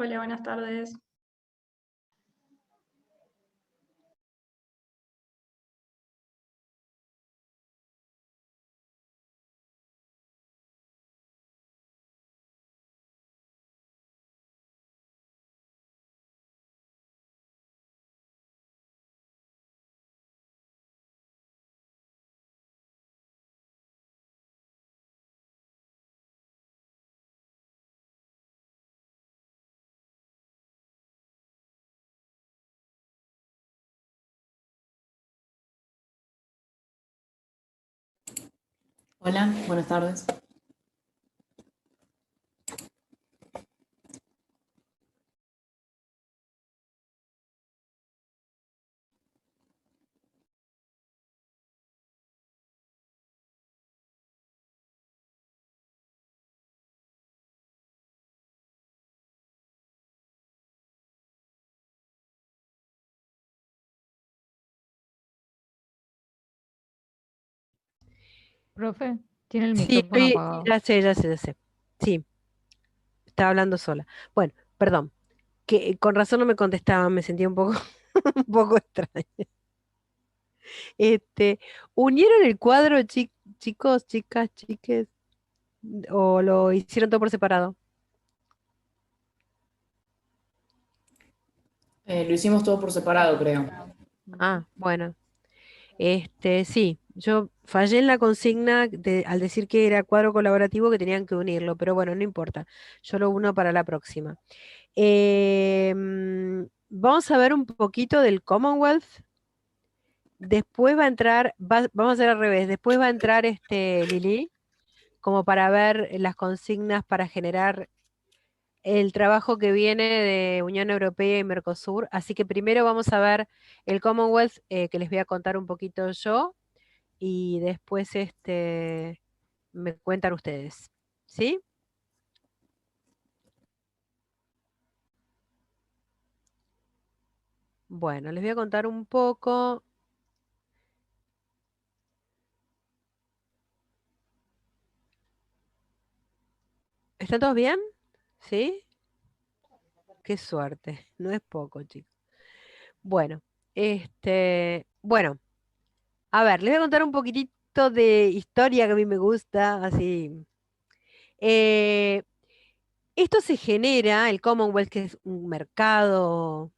Hola, buenas tardes. Hola, buenas tardes. Profe, tiene el Sí, micrófono apagado. ya sé, ya sé, ya sé. Sí, estaba hablando sola. Bueno, perdón, que con razón no me contestaban, me sentía un poco, un poco extraña. Este, ¿Unieron el cuadro, chicos, chicas, chiques, o lo hicieron todo por separado? Lo hicimos todo por separado, creo. Ah, bueno. Sí, yo fallé en la consigna al decir que era cuadro colaborativo que tenían que unirlo, pero bueno, no importa. Yo lo uno para la próxima. Vamos a ver un poquito del Commonwealth. Después va a entrar, vamos a hacer al revés. Después va a entrar Lili, como para ver las consignas para generar el trabajo que viene de Unión Europea y Mercosur. Así que primero vamos a ver el Commonwealth, que les voy a contar un poquito yo, y después me cuentan ustedes. ¿Sí? Bueno, les voy a contar un poco. ¿Están todos bien? ¿Sí? Qué suerte. No es poco, chicos. Bueno, bueno, a ver, les voy a contar un poquitito de historia que a mí me gusta, así. Eh, Esto se genera, el Commonwealth, que es un mercado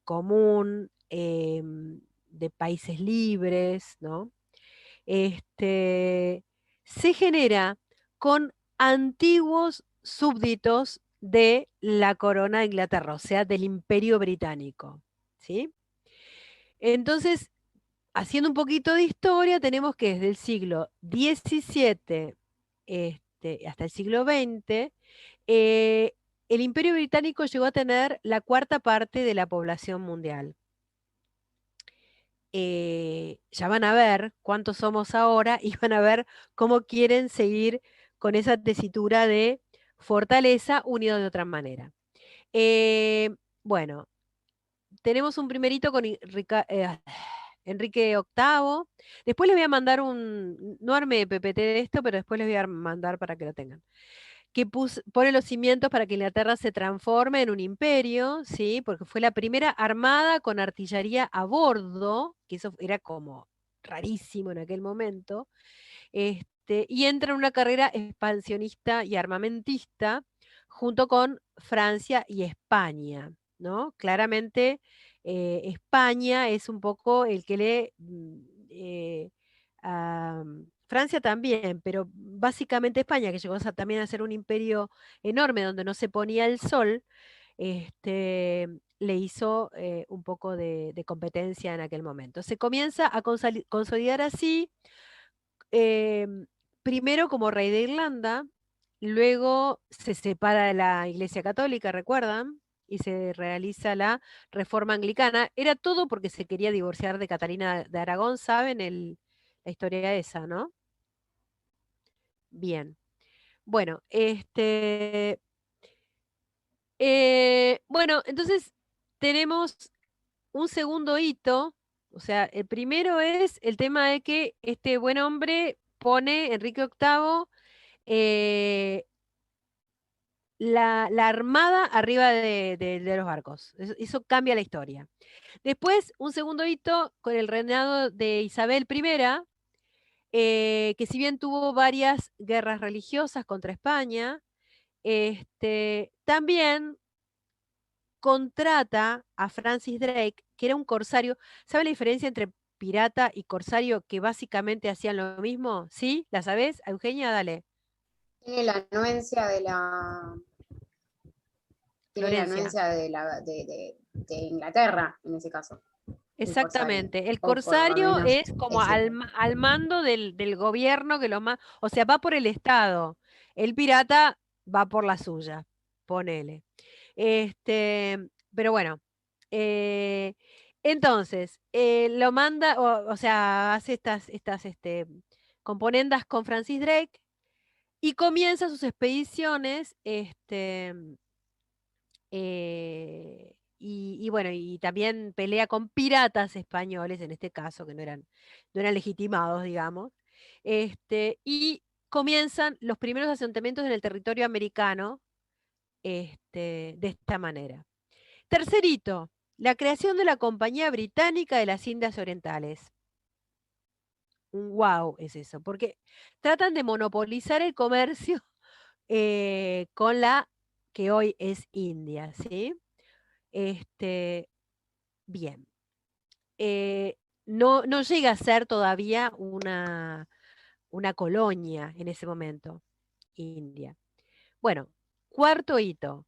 común, de países libres, ¿no? Este, Se genera con antiguos súbditos de la corona de Inglaterra, o sea, del Imperio Británico, ¿sí? Entonces, haciendo un poquito de historia, tenemos que desde el siglo XVII hasta el siglo XX, eh, el Imperio Británico llegó a tener la cuarta parte de la población mundial. Ya van a ver cuántos somos ahora y van a ver cómo quieren seguir con esa tesitura de fortaleza unido de otra manera. Eh, bueno, tenemos un primerito con Enrique VIII. Después les voy a mandar no arme PPT de esto, pero después les voy a mandar para que lo tengan. Que pone los cimientos para que Inglaterra se transforme en un imperio, ¿sí? Porque fue la primera armada con artillería a bordo, que eso era como rarísimo en aquel momento, y entra en una carrera expansionista y armamentista junto con Francia y España, ¿no? Claramente España es un poco el que Francia también, pero básicamente España, que llegó también a ser un imperio enorme donde no se ponía el sol, le hizo un poco de competencia en aquel momento. Se comienza a consolidar así, em, primero como rey de Irlanda, luego se separa de la Iglesia Católica, ¿recuerdan? Y se realiza la reforma anglicana. Era todo porque se quería divorciar de Catalina de Aragón, ¿saben? La historia esa, ¿no? Bien. Bueno, bueno, entonces tenemos un segundo hito, o sea, el primero es el tema de que este buen hombre pone, Enrique VIII, eh, la armada arriba de los barcos. Eso cambia la historia. Después, un segundo hito con el reinado de Isabel I, que si bien tuvo varias guerras religiosas contra España, también contrata a Francis Drake, que era un corsario. ¿Sabe la diferencia entre pirata y corsario que básicamente hacían lo mismo? ¿Sí? ¿La sabés, Eugenia? Dale. Tiene la anuencia de la. Tiene la Florencia. anuencia de Inglaterra, en ese caso. Exactamente. El O por lo corsario menos es como ese. al mando del gobierno que o sea, va por el Estado. El pirata va por la suya, ponele. Pero bueno. eh, entonces, lo manda, o sea, hace estas componendas con Francis Drake y comienza sus expediciones, y bueno, y también pelea con piratas españoles, en este caso, que no eran legitimados, digamos. Y comienzan los primeros asentamientos en el territorio americano, de esta manera. Tercerito, la creación de la Compañía Británica de las Indias Orientales. Un wow es eso, porque tratan de monopolizar el comercio con la que hoy es India, ¿sí? Bien. No llega a ser todavía una colonia en ese momento, India. Bueno, cuarto hito.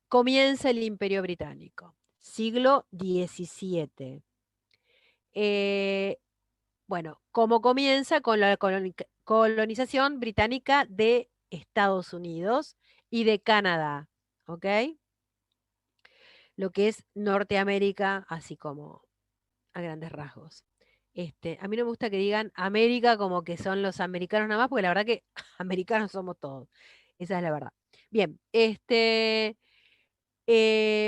Comienza el Imperio Británico, siglo XVII. Bueno, ¿cómo comienza? Con la colonización británica de Estados Unidos y de Canadá, ¿ok? Lo que es Norteamérica, así como a grandes rasgos. A mí no me gusta que digan América como que son los americanos nada más, porque la verdad que americanos somos todos. Esa es la verdad. Bien,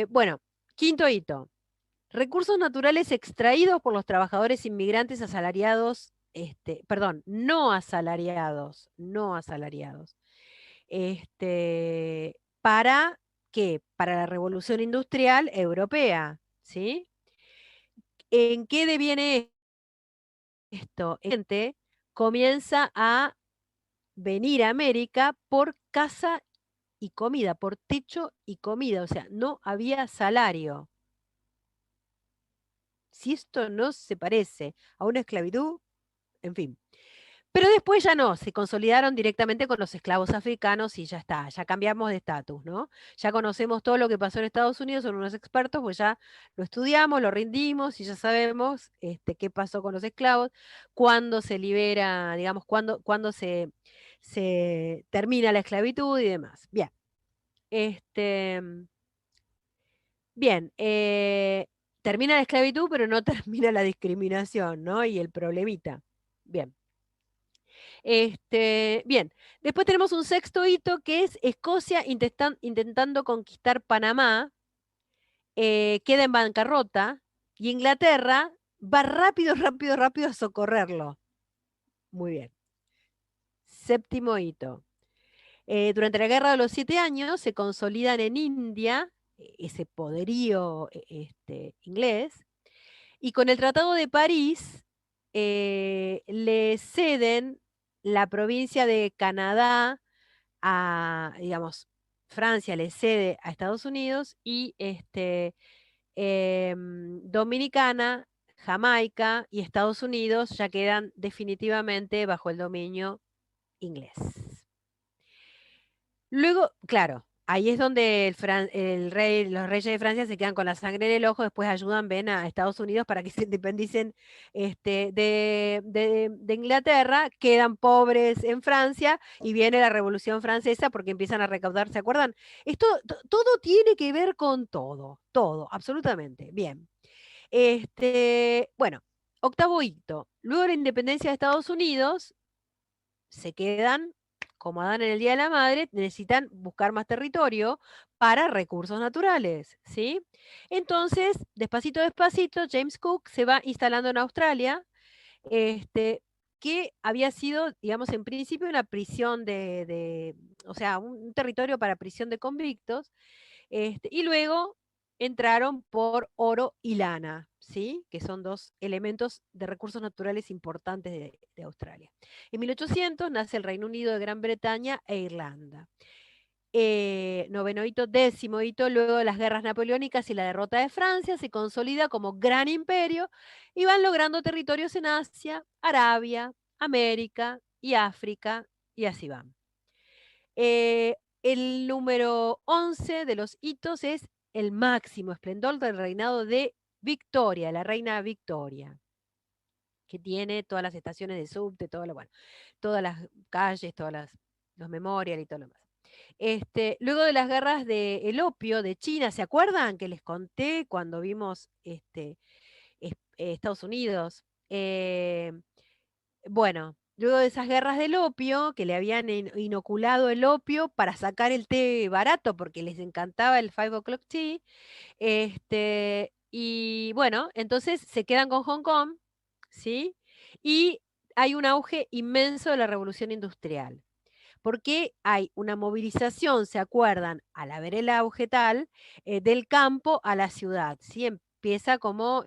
bueno, quinto hito. Recursos naturales extraídos por los trabajadores inmigrantes asalariados, perdón, no asalariados, no asalariados. ¿Para qué? Para la revolución industrial europea, ¿sí? ¿En qué deviene esto? Gente comienza a venir a América por casa y comida, por techo y comida, o sea, no había salario. Si esto no se parece a una esclavitud, en fin. Pero después ya no, se consolidaron directamente con los esclavos africanos y ya está, ya cambiamos de estatus, ¿no? Ya conocemos todo lo que pasó en Estados Unidos, son unos expertos, pues ya lo estudiamos, lo rindimos y ya sabemos qué pasó con los esclavos, cuándo se libera, digamos, cuándo se termina la esclavitud y demás. Bien. Bien, termina la esclavitud, pero no termina la discriminación, ¿no? Y el problemita. Bien. Bien, después tenemos un sexto hito que es Escocia intentando conquistar Panamá, queda en bancarrota y Inglaterra va rápido, rápido, rápido a socorrerlo. Muy bien. Séptimo hito. Durante la Guerra de los 7 Años se consolidan en India ese poderío inglés y con el Tratado de París le ceden la provincia de Canadá digamos, Francia le cede a Estados Unidos y Dominicana, Jamaica y Estados Unidos ya quedan definitivamente bajo el dominio inglés. Luego, claro, ahí es donde los reyes de Francia se quedan con la sangre en el ojo, después ayudan, ven a Estados Unidos para que se independicen de Inglaterra, quedan pobres en Francia y viene la Revolución Francesa porque empiezan a recaudar, ¿se acuerdan? Esto, todo tiene que ver con todo, absolutamente. Bien. Bueno, octavo hito. Luego de la independencia de Estados Unidos, se quedan como Adán en el Día de la Madre, necesitan buscar más territorio para recursos naturales, ¿sí? Entonces, despacito, despacito, James Cook se va instalando en Australia, que había sido, digamos, en principio una prisión o sea, un territorio para prisión de convictos, y luego entraron por oro y lana, ¿sí? Que son dos elementos de recursos naturales importantes de Australia. En 1800 nace el Reino Unido de Gran Bretaña e Irlanda. Noveno hito, décimo hito, luego de las guerras napoleónicas y la derrota de Francia, se consolida como gran imperio y van logrando territorios en Asia, Arabia, América y África, y así van. Eh, el número 11 de los hitos es el máximo esplendor del reinado de Victoria, la reina Victoria, que tiene todas las estaciones de subte, bueno, todas las calles, los memorial y todo lo demás. Luego de las guerras del opio de China, ¿se acuerdan que les conté cuando vimos Estados Unidos? Bueno, luego de esas guerras del opio, que le habían inoculado el opio para sacar el té barato, porque les encantaba el 5 o'clock tea, y bueno, entonces se quedan con Hong Kong, ¿sí? Y hay un auge inmenso de la revolución industrial, porque hay una movilización, ¿se acuerdan? Al haber el auge tal, del campo a la ciudad, ¿sí? Empieza como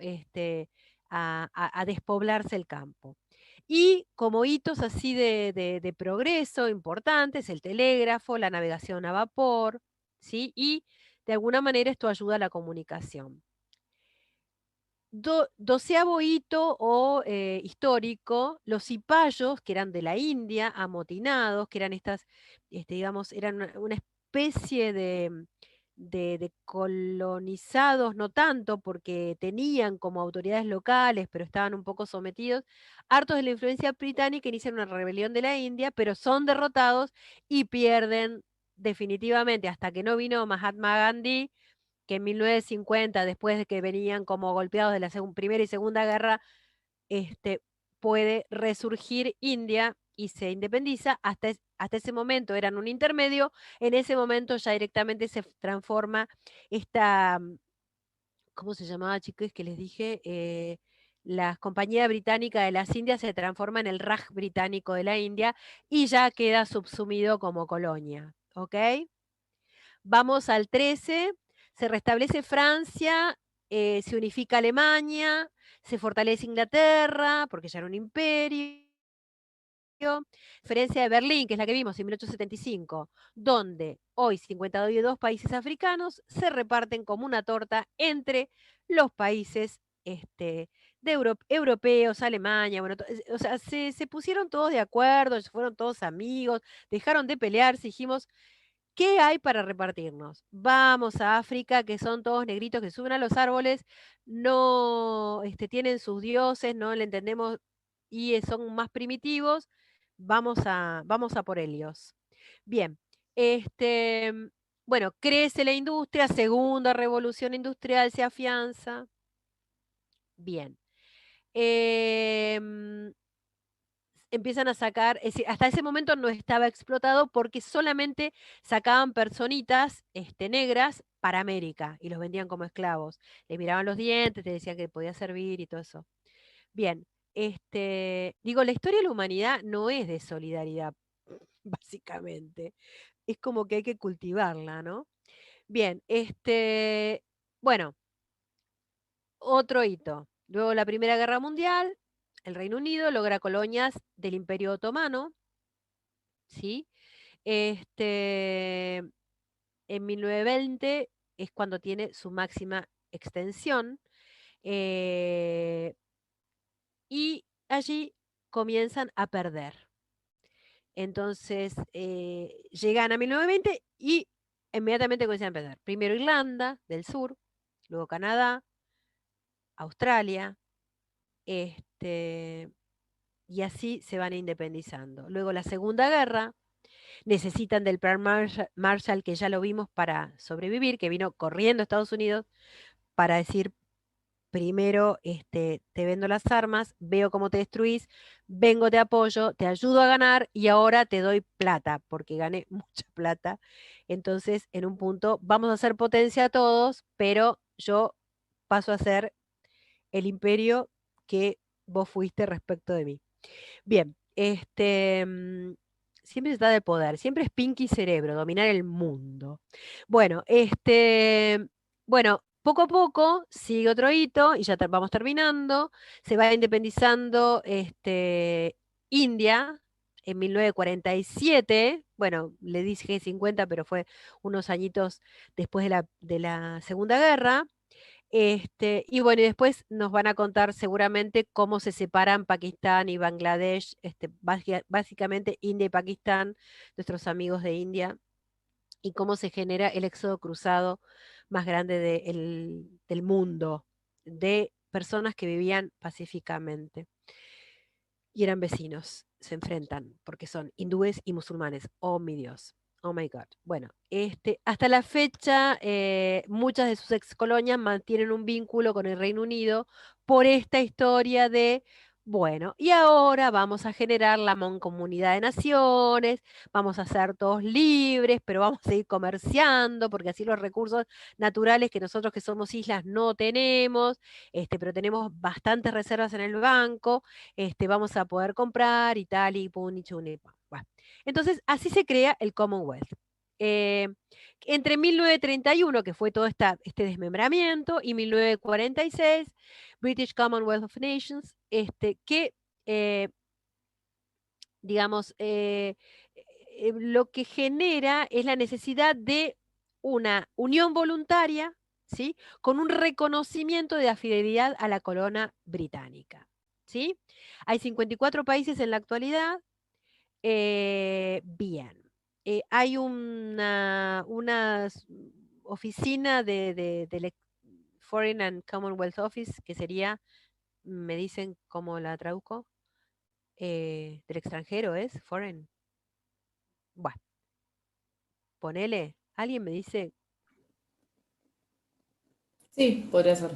a despoblarse el campo. Y como hitos así de progreso importantes, el telégrafo, la navegación a vapor, ¿sí? Y de alguna manera esto ayuda a la comunicación. Doceavo hito o histórico, los cipayos, que eran de la India, amotinados, que eran digamos, eran una especie de colonizados, no tanto porque tenían como autoridades locales, pero estaban un poco sometidos, hartos de la influencia británica, inician una rebelión de la India, pero son derrotados y pierden definitivamente, hasta que no vino Mahatma Gandhi, que en 1950, después de que venían como golpeados de la Primera y Segunda Guerra, puede resurgir India y se independiza. Hasta ese momento eran un intermedio, en ese momento ya directamente se transforma esta, ¿cómo se llamaba, chicos? Que les dije, la Compañía Británica de las Indias se transforma en el Raj británico de la India y ya queda subsumido como colonia, ¿ok? Vamos al 13, se restablece Francia, se unifica Alemania, se fortalece Inglaterra, porque ya era un imperio. Diferencia de Berlín, que es la que vimos en 1875, donde hoy 52 países africanos se reparten como una torta entre los países europeos, Alemania, bueno, o sea, se pusieron todos de acuerdo, fueron todos amigos, dejaron de pelearse, dijimos, ¿qué hay para repartirnos? Vamos a África, que son todos negritos que suben a los árboles, no tienen sus dioses, no le entendemos y son más primitivos. Vamos a por ellos. Bien, bueno, crece la industria, segunda revolución industrial se afianza. Bien. Empiezan a sacar, es decir, hasta ese momento no estaba explotado porque solamente sacaban personitas negras para América y los vendían como esclavos. Les miraban los dientes, te decían que podía servir y todo eso. Bien, digo, la historia de la humanidad no es de solidaridad, básicamente. Es como que hay que cultivarla, ¿no? Bien, bueno, otro hito. Luego la Primera Guerra Mundial, el Reino Unido logra colonias del Imperio Otomano, ¿sí? En 1920 es cuando tiene su máxima extensión, y allí comienzan a perder. Entonces llegan a 1920 y inmediatamente comienzan a perder. Primero Irlanda del Sur, luego Canadá, Australia, y así se van independizando. Luego la Segunda Guerra, necesitan del Plan Marshall, que ya lo vimos, para sobrevivir, que vino corriendo a Estados Unidos para decir, primero te vendo las armas, veo cómo te destruís, vengo, te apoyo, te ayudo a ganar y ahora te doy plata, porque gané mucha plata. Entonces, en un punto, vamos a hacer potencia a todos, pero yo paso a ser el imperio que vos fuiste respecto de mí. Bien, siempre se trata del poder, siempre es Pinky Cerebro, dominar el mundo. Bueno, bueno, poco a poco sigue otro hito y ya vamos terminando. Se va independizando India en 1947. Bueno, le dije 50, pero fue unos añitos después de la Segunda Guerra. Y bueno, y después nos van a contar seguramente cómo se separan Pakistán y Bangladesh, básicamente India y Pakistán, nuestros amigos de India, y cómo se genera el éxodo cruzado más grande del mundo, de personas que vivían pacíficamente y eran vecinos, se enfrentan porque son hindúes y musulmanes. Oh, mi Dios. Oh my God. Bueno, hasta la fecha, muchas de sus ex colonias mantienen un vínculo con el Reino Unido por esta historia de, bueno, y ahora vamos a generar la mancomunidad de naciones, vamos a ser todos libres, pero vamos a seguir comerciando, porque así los recursos naturales que nosotros que somos islas no tenemos, pero tenemos bastantes reservas en el banco, vamos a poder comprar y tal, y pum, y chun, y pam. Bueno, entonces, así se crea el Commonwealth. Eh, Entre 1931, que fue todo este desmembramiento, y 1946, British Commonwealth of Nations, que, digamos, lo que genera es la necesidad de una unión voluntaria, ¿sí? Con un reconocimiento de la fidelidad a la corona británica, ¿sí? Hay 54 países en la actualidad. Bien. Hay una oficina del Foreign and Commonwealth Office, que sería, me dicen cómo la traduzco, del extranjero es foreign. Bueno, ponele, alguien me dice, Sí, podría ser.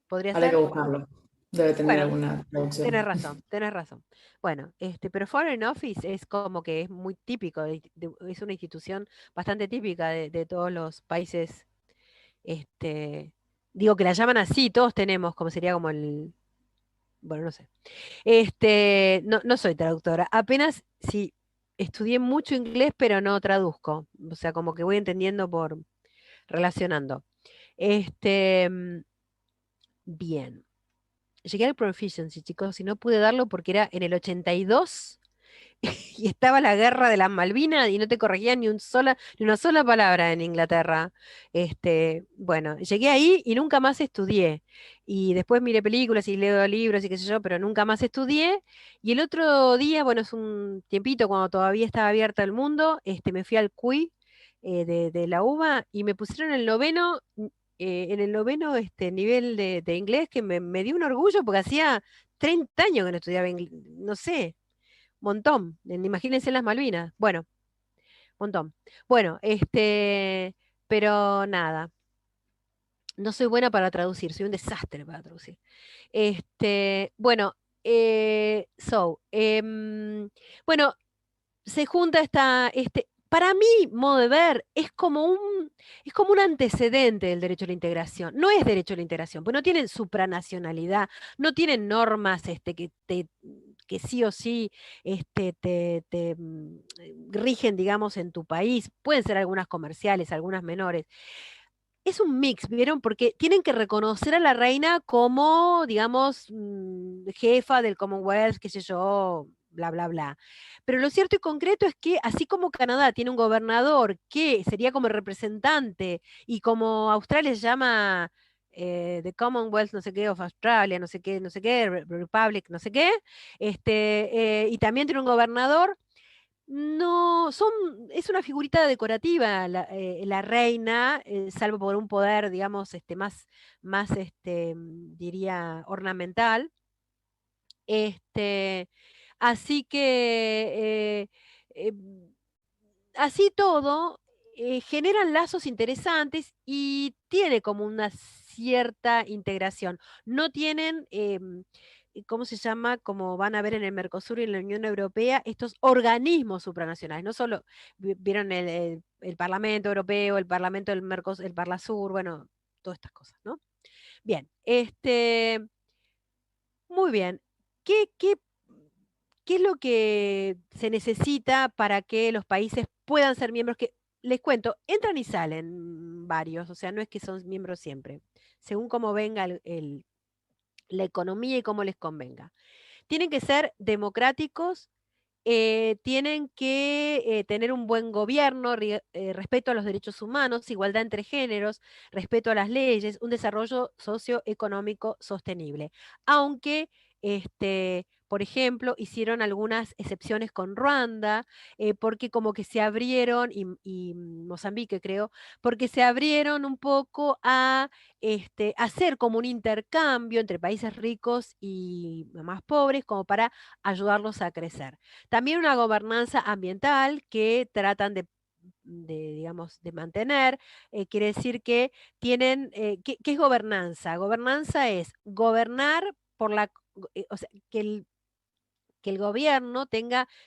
podría Habrá que ser. buscarlo. Debe tener Bueno, alguna traducción. tenés razón, tenés razón. Bueno, pero Foreign Office es como que es muy típico, es una institución bastante típica de todos los países, este, digo que la llaman así, todos tenemos, como sería como bueno, no sé. No soy traductora, apenas sí estudié mucho inglés, pero no traduzco, o sea, como que voy entendiendo por relacionando. Este, mm, Bien. Llegué al proficiency, chicos, y no pude darlo porque era en el 82 y estaba la guerra de las Malvinas y no te corregían ni una sola palabra en Inglaterra. Bueno, llegué ahí y nunca más estudié. Y después miré películas y leo libros y qué sé yo, pero nunca más estudié. Y el otro día, bueno, es un tiempito cuando todavía estaba abierto el mundo, me fui al CUI de la UBA y me pusieron en el noveno nivel de inglés que me dio un orgullo porque hacía 30 años que no estudiaba inglés, no sé, montón. Imagínense las Malvinas. Bueno, montón. Bueno, pero nada, no soy buena para traducir, soy un desastre para traducir. Bueno, bueno, se junta para mí, modo de ver, es como un antecedente del derecho a la integración. No es derecho a la integración, pues no tienen supranacionalidad, no tienen normas que sí o sí rigen, digamos, en tu país. Pueden ser algunas comerciales, algunas menores. Es un mix, ¿vieron? Porque tienen que reconocer a la reina como, digamos, jefa del Commonwealth, qué sé yo, bla, bla, bla. Pero lo cierto y concreto es que, así como Canadá tiene un gobernador que sería como el representante, y como Australia se llama the Commonwealth, no sé qué, of Australia, no sé qué, Republic, no sé qué, y también tiene un gobernador. No, es una figurita decorativa la reina, salvo por un poder, digamos, más diría, ornamental. Este, Así que, así todo, generan lazos interesantes y tiene como una cierta integración. No tienen, ¿cómo se llama? Como van a ver en el Mercosur y en la Unión Europea, estos organismos supranacionales. No solo vieron el Parlamento Europeo, el Parlamento del Mercosur, el Parlasur, bueno, todas estas cosas, ¿no? Bien, muy bien. ¿Qué ¿qué es lo que se necesita para que los países puedan ser miembros? Que les cuento, entran y salen varios, o sea, no es que son miembros siempre, según cómo venga la economía y cómo les convenga. Tienen que ser democráticos, tienen que tener un buen gobierno, respeto a los derechos humanos, igualdad entre géneros, respeto a las leyes, un desarrollo socioeconómico sostenible. Aunque, por ejemplo, hicieron algunas excepciones con Ruanda, porque como que se abrieron, y Mozambique creo, porque se abrieron un poco a hacer como un intercambio entre países ricos y más pobres, como para ayudarlos a crecer. También una gobernanza ambiental que tratan digamos, de mantener, quiere decir que tienen, ¿qué es gobernanza? Gobernanza es gobernar por o sea, que el gobierno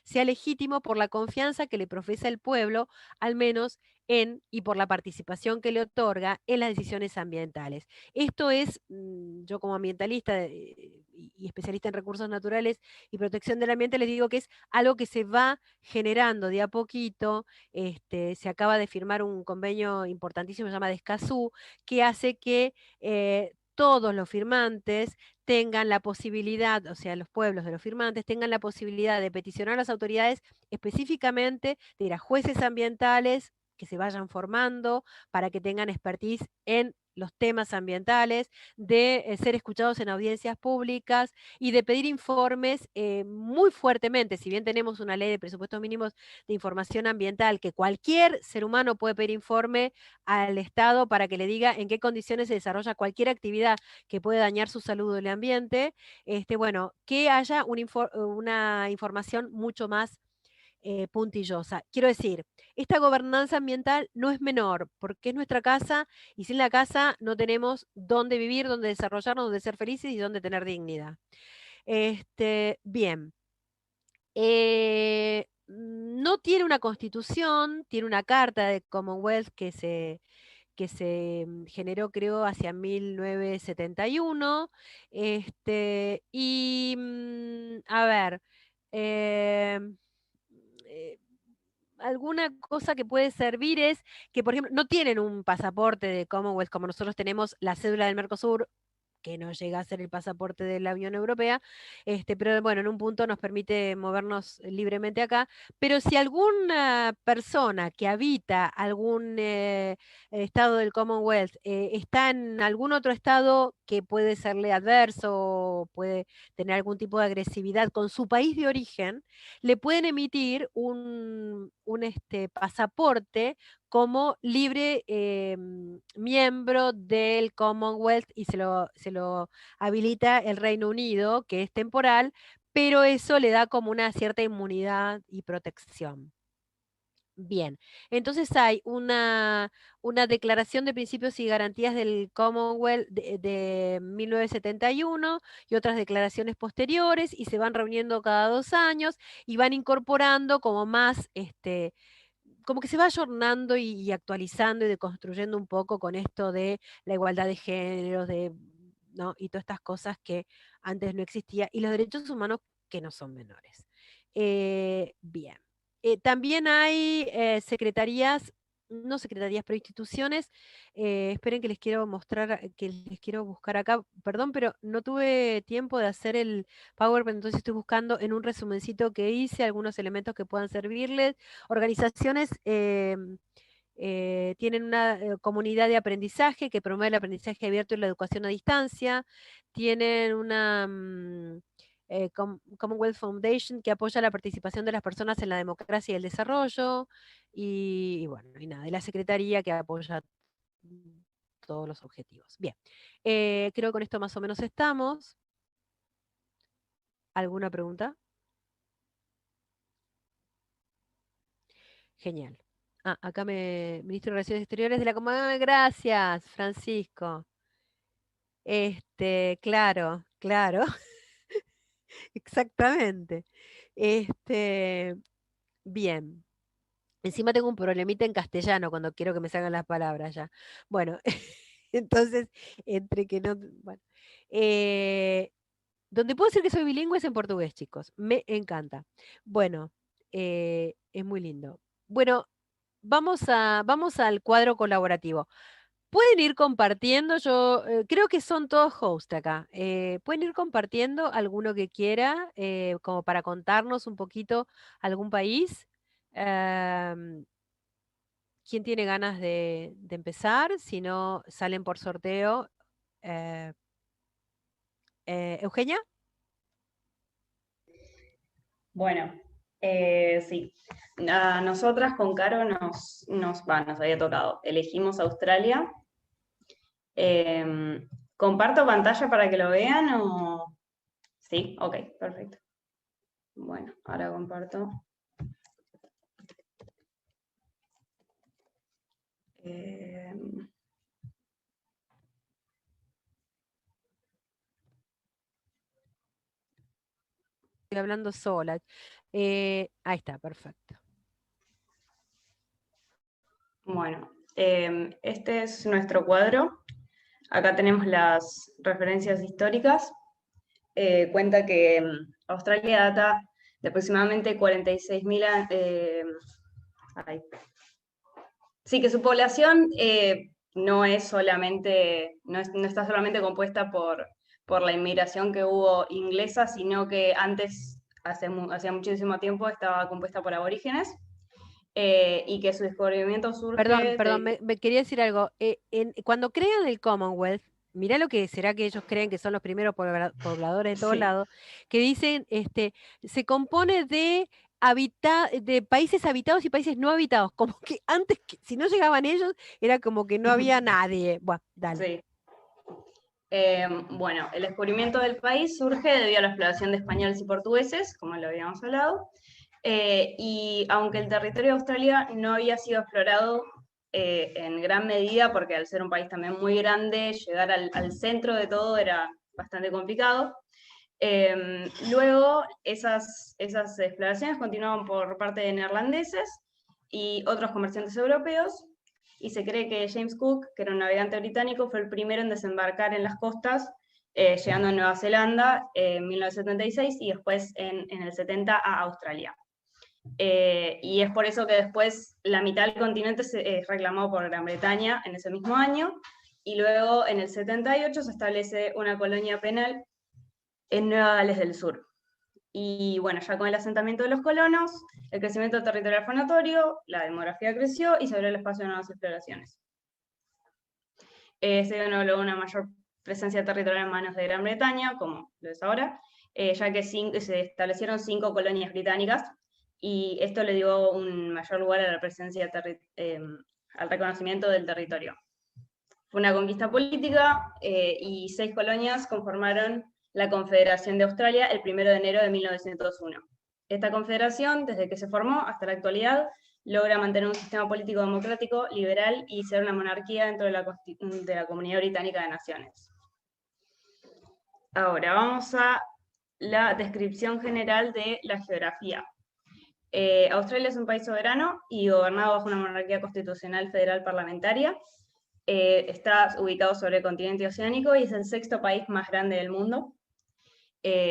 sea legítimo por la confianza que le profesa el pueblo, al menos y por la participación que le otorga en las decisiones ambientales. Esto es, yo como ambientalista y especialista en recursos naturales y protección del ambiente, les digo que es algo que se va generando de a poquito. Se acaba de firmar un convenio importantísimo, se llama de Escazú, que hace que todos los firmantes tengan la posibilidad, o sea, los pueblos de los firmantes tengan la posibilidad de peticionar a las autoridades específicamente, de ir a jueces ambientales que se vayan formando para que tengan expertise en los temas ambientales, de ser escuchados en audiencias públicas y de pedir informes muy fuertemente. Si bien tenemos una ley de presupuestos mínimos de información ambiental, que cualquier ser humano puede pedir informe al Estado para que le diga en qué condiciones se desarrolla cualquier actividad que puede dañar su salud o el ambiente, bueno, que haya una información mucho más puntillosa. Quiero decir, esta gobernanza ambiental no es menor, porque es nuestra casa y sin la casa no tenemos dónde vivir, dónde desarrollarnos, dónde ser felices y dónde tener dignidad. Bien. No tiene una constitución, tiene una carta de Commonwealth que se generó, creo, hacia 1971. A ver, eh, eh, alguna cosa que puede servir es que, por ejemplo, no tienen un pasaporte de Commonwealth como nosotros tenemos la cédula del Mercosur, que no llega a ser el pasaporte de la Unión Europea, pero bueno, en un punto nos permite movernos libremente acá. Pero si alguna persona que habita algún estado del Commonwealth está en algún otro estado que puede serle adverso o puede tener algún tipo de agresividad con su país de origen, le pueden emitir un pasaporte como libre miembro del Commonwealth y se lo habilita el Reino Unido, que es temporal, pero eso le da como una cierta inmunidad y protección. Bien, entonces hay una declaración de principios y garantías del Commonwealth de 1971 y otras declaraciones posteriores, y se van reuniendo cada 2 años y van incorporando como más, como que se va ayornando y actualizando y deconstruyendo un poco con esto de la igualdad de géneros, ¿no? Y todas estas cosas que antes no existía, y los derechos humanos que no son menores. Bien. También hay secretarías, no secretarías, pero instituciones. Esperen que les quiero mostrar, que les quiero buscar acá. Perdón, pero no tuve tiempo de hacer el PowerPoint, entonces estoy buscando en un resumencito que hice algunos elementos que puedan servirles. Organizaciones tienen una comunidad de aprendizaje que promueve el aprendizaje abierto y la educación a distancia. Tienen una Commonwealth Foundation que apoya la participación de las personas en la democracia y el desarrollo. Y bueno, y nada, y la Secretaría que apoya todos los objetivos. Bien, creo que con esto más o menos estamos. ¿Alguna pregunta? Genial. Acá Ministro de Relaciones Exteriores de la Comunidad. Gracias, Francisco. Claro, claro, exactamente. Bien. Encima tengo un problemita en castellano cuando quiero que me salgan las palabras ya. Bueno, entonces, entre que no. Bueno. Donde puedo decir que soy bilingüe es en portugués, chicos. Me encanta. Bueno, es muy lindo. Bueno, vamos al cuadro colaborativo. Pueden ir compartiendo, yo creo que son todos host acá. Pueden ir compartiendo alguno que quiera, como para contarnos un poquito algún país. Em, ¿Quién tiene ganas de empezar? Si no, salen por sorteo. Eh, Eugenia. Bueno, sí. A nosotras con Caro nos había tocado. Elegimos Australia. ¿Comparto pantalla para que lo vean o...? Sí, ok, perfecto. Bueno, ahora comparto. Estoy hablando sola. Ahí está, perfecto. Bueno, este es nuestro cuadro. Acá tenemos las referencias históricas. Cuenta que Australia data de aproximadamente 46.000 años. Sí, que su población no está solamente compuesta por la inmigración que hubo inglesa, sino que antes, hacía muchísimo tiempo, estaba compuesta por aborígenes. Y que su descubrimiento surge Perdón, me quería decir algo. Cuando crean el Commonwealth, mirá lo que será que ellos creen que son los primeros pobladores de todos Sí. lados, que dicen, se compone de países habitados y países no habitados, como que antes, si no llegaban ellos, era como que no había nadie. Bueno, dale. Sí. Bueno, el descubrimiento del país surge debido a la exploración de españoles y portugueses, como lo habíamos hablado, y aunque el territorio de Australia no había sido explorado en gran medida, porque al ser un país también muy grande, llegar al centro de todo era bastante complicado. Luego esas exploraciones continuaban por parte de neerlandeses y otros comerciantes europeos, y se cree que James Cook, que era un navegante británico, fue el primero en desembarcar en las costas, llegando a Nueva Zelanda en 1976 y después en el 70 a Australia. Y es por eso que después la mitad del continente es reclamado por Gran Bretaña en ese mismo año, y luego en el 78 se establece una colonia penal en Nueva Gales del Sur. Y bueno, ya con el asentamiento de los colonos, el crecimiento territorial fue notorio, la demografía creció y se abrió el espacio a nuevas exploraciones. Se dio luego una mayor presencia territorial en manos de Gran Bretaña, como lo es ahora, ya que se establecieron 5 colonias británicas, y esto le dio un mayor lugar a la presencia, al reconocimiento del territorio. Fue una conquista política y 6 colonias conformaron la Confederación de Australia el 1 de enero de 1901. Esta confederación, desde que se formó hasta la actualidad, logra mantener un sistema político democrático, liberal y ser una monarquía dentro de la Comunidad Británica de Naciones. Ahora vamos a la descripción general de la geografía. Australia es un país soberano y gobernado bajo una monarquía constitucional federal parlamentaria. Está ubicado sobre el continente oceánico y es el 6º país más grande del mundo.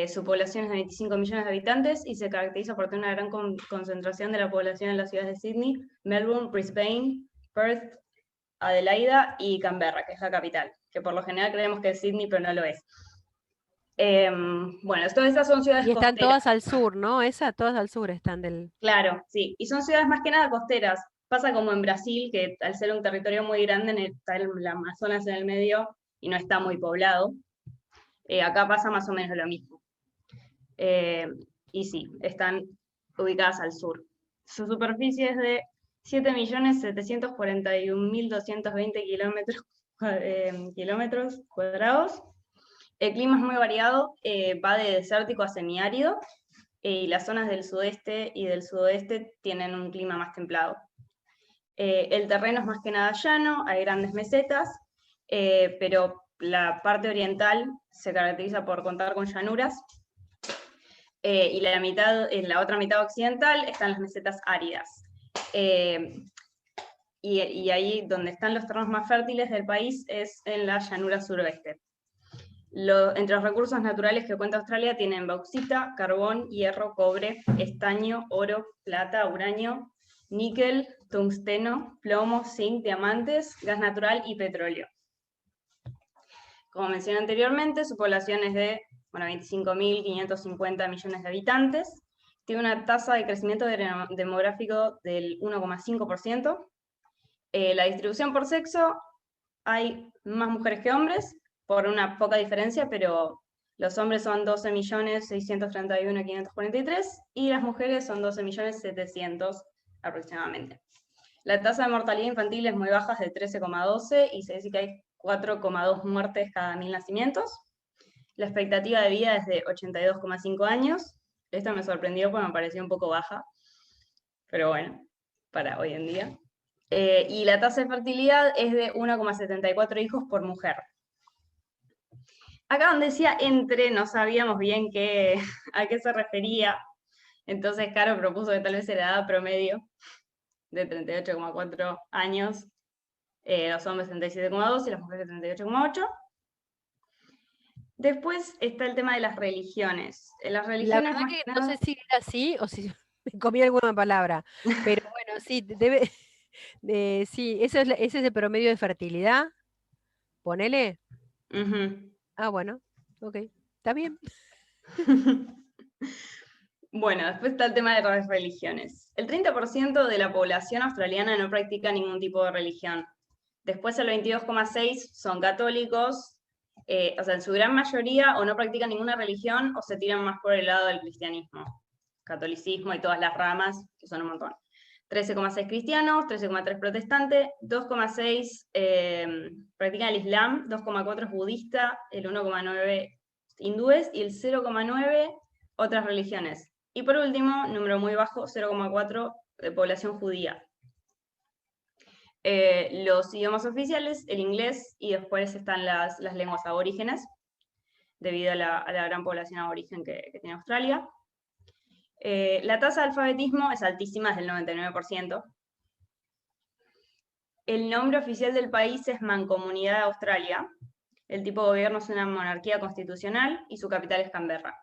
Su población es de 25 millones de habitantes y se caracteriza por tener una gran concentración de la población en las ciudades de Sydney, Melbourne, Brisbane, Perth, Adelaida y Canberra, que es la capital, que por lo general creemos que es Sydney, pero no lo es. Bueno, todas estas son ciudades Y están costeras. todas al sur, ¿no? Todas al sur están del... Claro, sí, y son ciudades más que nada costeras. Pasa como en Brasil, que al ser un territorio muy grande, está el Amazonas en el medio y no está muy poblado. Acá pasa más o menos lo mismo. Y sí, están ubicadas al sur. Su superficie es de 7.741.220 kilómetros cuadrados. El clima es muy variado, va de desértico a semiárido, y las zonas del sudeste y del sudoeste tienen un clima más templado. El terreno es más que nada llano, hay grandes mesetas, pero la parte oriental se caracteriza por contar con llanuras, y en la otra mitad occidental están las mesetas áridas. Y ahí donde están los terrenos más fértiles del país es en la llanura suroeste. Entre los recursos naturales que cuenta Australia tienen bauxita, carbón, hierro, cobre, estaño, oro, plata, uranio, níquel, tungsteno, plomo, zinc, diamantes, gas natural y petróleo. Como mencioné anteriormente, su población es de 25.550 millones de habitantes, tiene una tasa de crecimiento demográfico del 1,5%. La distribución por sexo, hay más mujeres que hombres, por una poca diferencia, pero los hombres son 12.631.543 y las mujeres son 12.700.000 aproximadamente. La tasa de mortalidad infantil es muy baja, es de 13,12 y se dice que hay 4,2 muertes cada 1.000 nacimientos. La expectativa de vida es de 82,5 años. Esta me sorprendió porque me pareció un poco baja, pero bueno, para hoy en día. Y la tasa de fertilidad es de 1,74 hijos por mujer. Acá donde decía entre, no sabíamos bien a qué se refería. Entonces Caro propuso que tal vez era la edad promedio de 38,4 años, los hombres 37,2 y las mujeres 38,8. Después está el tema de las religiones. Las La religiones verdad que no sé si era así o si me comí alguna palabra, pero bueno, sí, sí, ese es el promedio de fertilidad, ponele. Ah, bueno, ok, está bien. Bueno, después está el tema de las religiones. El 30% de la población australiana no practica ningún tipo de religión. Después el 22,6% son católicos, o sea, en su gran mayoría o no practican ninguna religión o se tiran más por el lado del cristianismo, catolicismo y todas las ramas, que son un montón. 13,6 cristianos, 13,3 protestantes, 2,6 practican el islam, 2,4 es budista, el 1,9 hindúes y el 0,9 otras religiones. Y por último, número muy bajo, 0,4 de población judía. Los idiomas oficiales, el inglés, y después están las lenguas aborígenes, debido a la gran población aborigen que tiene Australia. La tasa de alfabetismo es altísima, es del 99%. El nombre oficial del país es Mancomunidad de Australia. El tipo de gobierno es una monarquía constitucional y su capital es Canberra.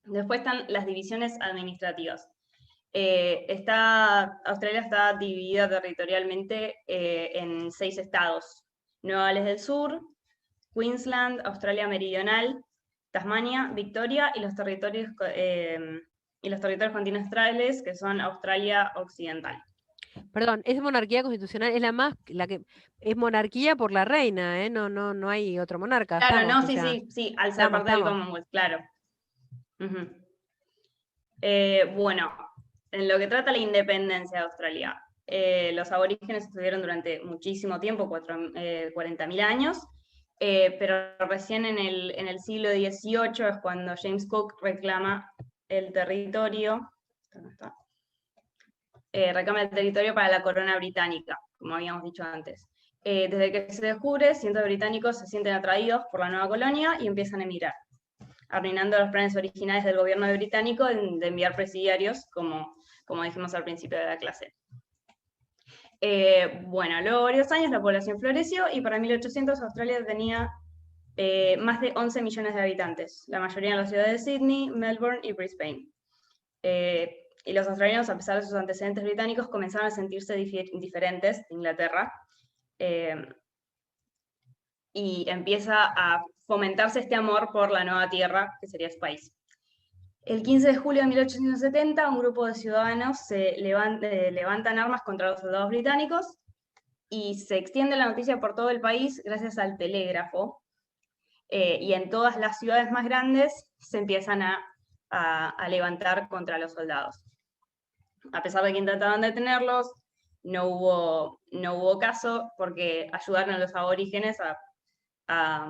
Después están las divisiones administrativas. Australia está dividida territorialmente en 6 estados. Nueva Gales del Sur, Queensland, Australia Meridional, Tasmania, Victoria y los territorios continentales que son Australia Occidental. Perdón, es monarquía constitucional, es es monarquía por la reina, ¿eh? No hay otro monarca. Claro, estamos, sí, al ser parte del Commonwealth, claro. Bueno, en lo que trata la independencia de Australia, los aborígenes estuvieron durante muchísimo tiempo, 40.000 años, pero recién en el siglo XVIII es cuando James Cook reclama el territorio, para la corona británica, como habíamos dicho antes. Desde que se descubre, cientos de británicos se sienten atraídos por la nueva colonia y empiezan a emigrar, arruinando los planes originales del gobierno británico de enviar presidiarios, como dijimos al principio de la clase. Bueno, luego de varios años la población floreció y para 1800 Australia tenía más de 11 millones de habitantes, la mayoría en las ciudades de Sydney, Melbourne y Brisbane. Y los australianos, a pesar de sus antecedentes británicos, comenzaron a sentirse diferentes de Inglaterra, y empieza a fomentarse este amor por la nueva tierra, que sería su país. El 15 de julio de 1870, un grupo de ciudadanos se levantan armas contra los soldados británicos y se extiende la noticia por todo el país gracias al telégrafo. Y en todas las ciudades más grandes se empiezan a levantar contra los soldados. A pesar de que intentaban detenerlos, no hubo caso porque ayudaron a los aborígenes a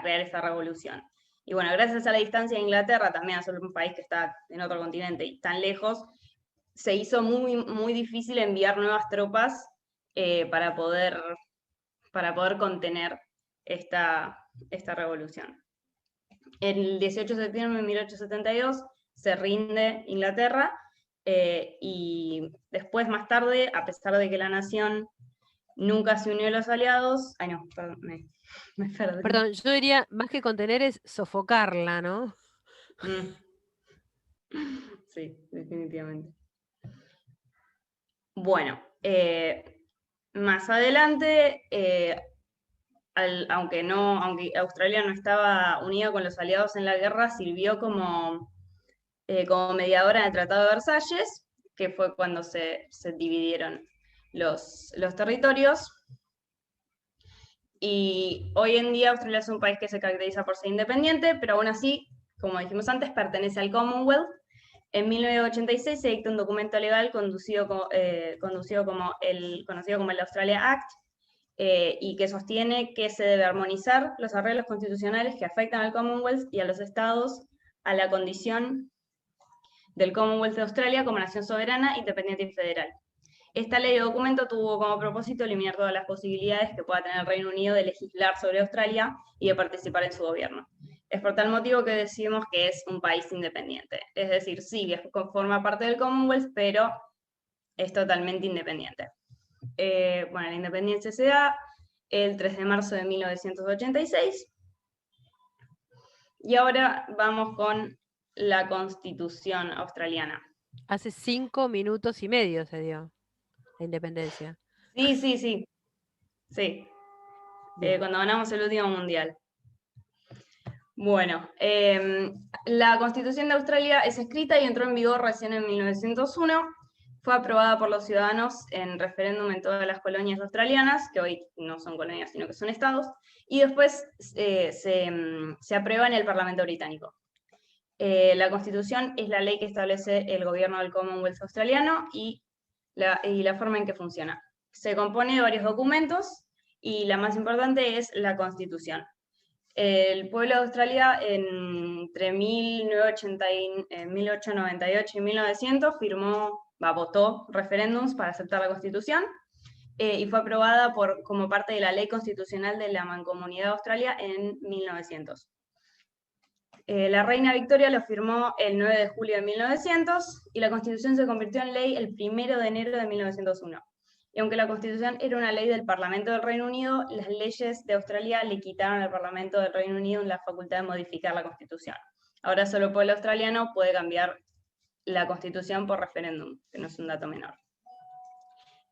crear esta revolución. Y bueno, gracias a la distancia de Inglaterra, también a ser un país que está en otro continente y tan lejos, se hizo muy, muy difícil enviar nuevas tropas para poder contener esta revolución. El 18 de septiembre de 1872 se rinde Inglaterra, y después, más tarde, a pesar de que la nación nunca se unió a los aliados, Me perdí. Perdón, yo diría, más que contener es sofocarla, ¿no? Mm. Sí, definitivamente. Bueno, más adelante, aunque Australia no estaba unida con los aliados en la guerra, sirvió como mediadora en el Tratado de Versalles, que fue cuando se dividieron los territorios. Y hoy en día Australia es un país que se caracteriza por ser independiente, pero aún así, como dijimos antes, pertenece al Commonwealth. En 1986 se dicta un documento legal conocido como el Australia Act, y que sostiene que se debe armonizar los arreglos constitucionales que afectan al Commonwealth y a los estados a la condición del Commonwealth de Australia como nación soberana, independiente y federal. Esta ley o documento tuvo como propósito eliminar todas las posibilidades que pueda tener el Reino Unido de legislar sobre Australia y de participar en su gobierno. Es por tal motivo que decimos que es un país independiente. Es decir, sí, forma parte del Commonwealth, pero es totalmente independiente. Bueno, la independencia se da el 3 de marzo de 1986. Y ahora vamos con la Constitución australiana. Hace 5 minutos y medio se dio la independencia. Sí. Cuando ganamos el último mundial. Bueno, la Constitución de Australia es escrita y entró en vigor recién en 1901. Fue aprobada por los ciudadanos en referéndum en todas las colonias australianas, que hoy no son colonias, sino que son estados, y después se aprueba en el Parlamento británico. La Constitución es la ley que establece el gobierno del Commonwealth australiano y la forma en que funciona. Se compone de varios documentos y la más importante es la Constitución. El pueblo de Australia entre 1898 y 1900 votó referéndums para aceptar la Constitución, y fue aprobada como parte de la Ley Constitucional de la Mancomunidad de Australia en 1900. La reina Victoria lo firmó el 9 de julio de 1900 y la Constitución se convirtió en ley el 1 de enero de 1901. Y aunque la Constitución era una ley del Parlamento del Reino Unido, las leyes de Australia le quitaron al Parlamento del Reino Unido la facultad de modificar la Constitución. Ahora solo el pueblo australiano puede cambiar la Constitución por referéndum, que no es un dato menor.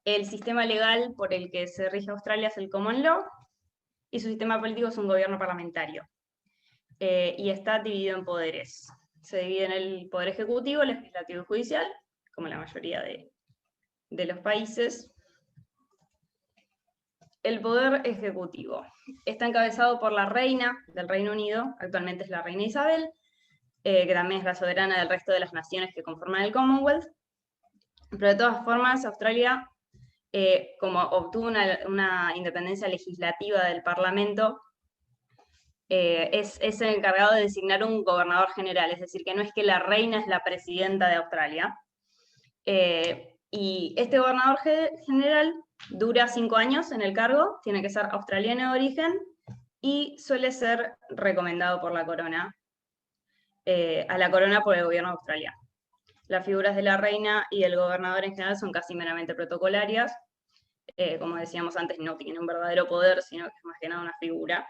El sistema legal por el que se rige Australia es el Common Law, y su sistema político es un gobierno parlamentario. Y está dividido en poderes. Se divide en el poder ejecutivo, legislativo y judicial, como la mayoría de los países. El poder ejecutivo está encabezado por la reina del Reino Unido, actualmente es la reina Isabel, que también es la soberana del resto de las naciones que conforman el Commonwealth. Pero de todas formas, Australia, como obtuvo una independencia legislativa del Parlamento, es el encargado de designar un gobernador general, es decir, que no es que la reina es la presidenta de Australia. Y este gobernador general dura 5 años en el cargo, tiene que ser australiano de origen y suele ser recomendado por la corona, a la corona por el gobierno de Australia. Las figuras de la reina y del gobernador en general son casi meramente protocolarias. Como decíamos antes, no tienen un verdadero poder, sino que es más que nada una figura.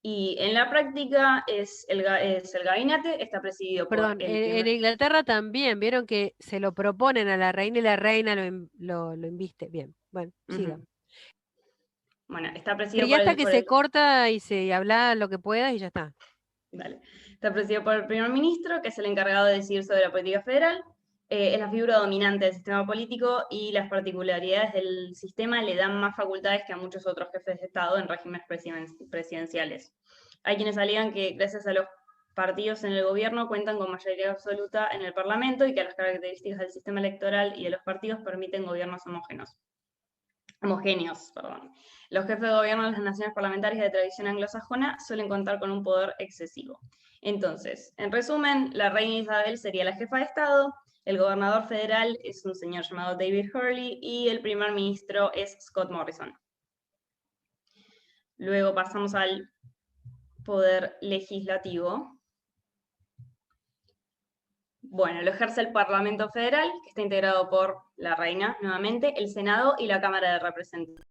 Y en la práctica es el gabinete, está presidido por Perdón, el en Inglaterra también, vieron que se lo proponen a la reina y la reina lo inviste. Bien, bueno, sigan. Bueno, está presidido Y hasta que se corta y se habla lo que puedas y ya está. Dale. Está presidido por el primer ministro, que es el encargado de decidir sobre la política federal. Es la figura dominante del sistema político y las particularidades del sistema le dan más facultades que a muchos otros jefes de Estado en regímenes presidenciales. Hay quienes alegan que gracias a los partidos en el gobierno cuentan con mayoría absoluta en el Parlamento y que las características del sistema electoral y de los partidos permiten gobiernos homogéneos. Los jefes de gobierno de las naciones parlamentarias de tradición anglosajona suelen contar con un poder excesivo. Entonces, en resumen, la reina Isabel sería la jefa de Estado, el gobernador federal es un señor llamado David Hurley y el primer ministro es Scott Morrison. Luego pasamos al poder legislativo. Bueno, lo ejerce el Parlamento Federal, que está integrado por la reina, nuevamente, el Senado y la Cámara de Representantes.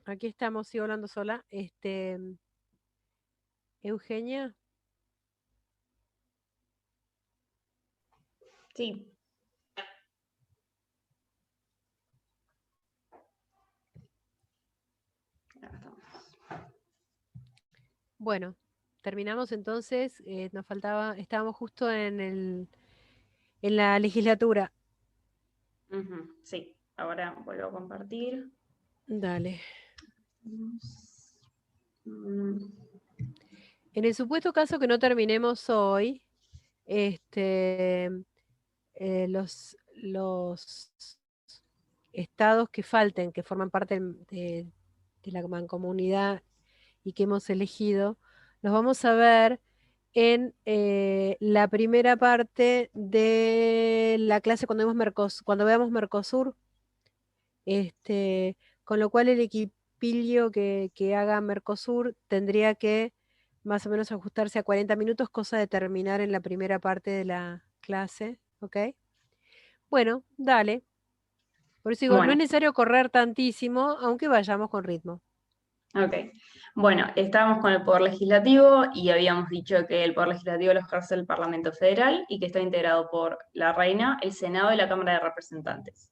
Aquí estamos, sigo hablando sola. Eugenia. Sí. Acá estamos. Bueno, terminamos entonces. Nos faltaba, estábamos justo en la legislatura. Ujú, sí, ahora vuelvo a compartir. Dale. Mm, En el supuesto caso que no terminemos hoy, los estados que falten, que forman parte de la mancomunidad y que hemos elegido, los vamos a ver en la primera parte de la clase cuando veamos Mercosur, con lo cual el equipillo que haga Mercosur tendría que más o menos ajustarse a 40 minutos, cosa de terminar en la primera parte de la clase, ¿ok? Bueno, dale. Por eso digo, no es Bueno, necesario correr tantísimo, aunque vayamos con ritmo. ok. Bueno, estábamos con el Poder Legislativo y habíamos dicho que el Poder Legislativo lo ejerce el Parlamento Federal y que está integrado por la Reina, el Senado y la Cámara de Representantes.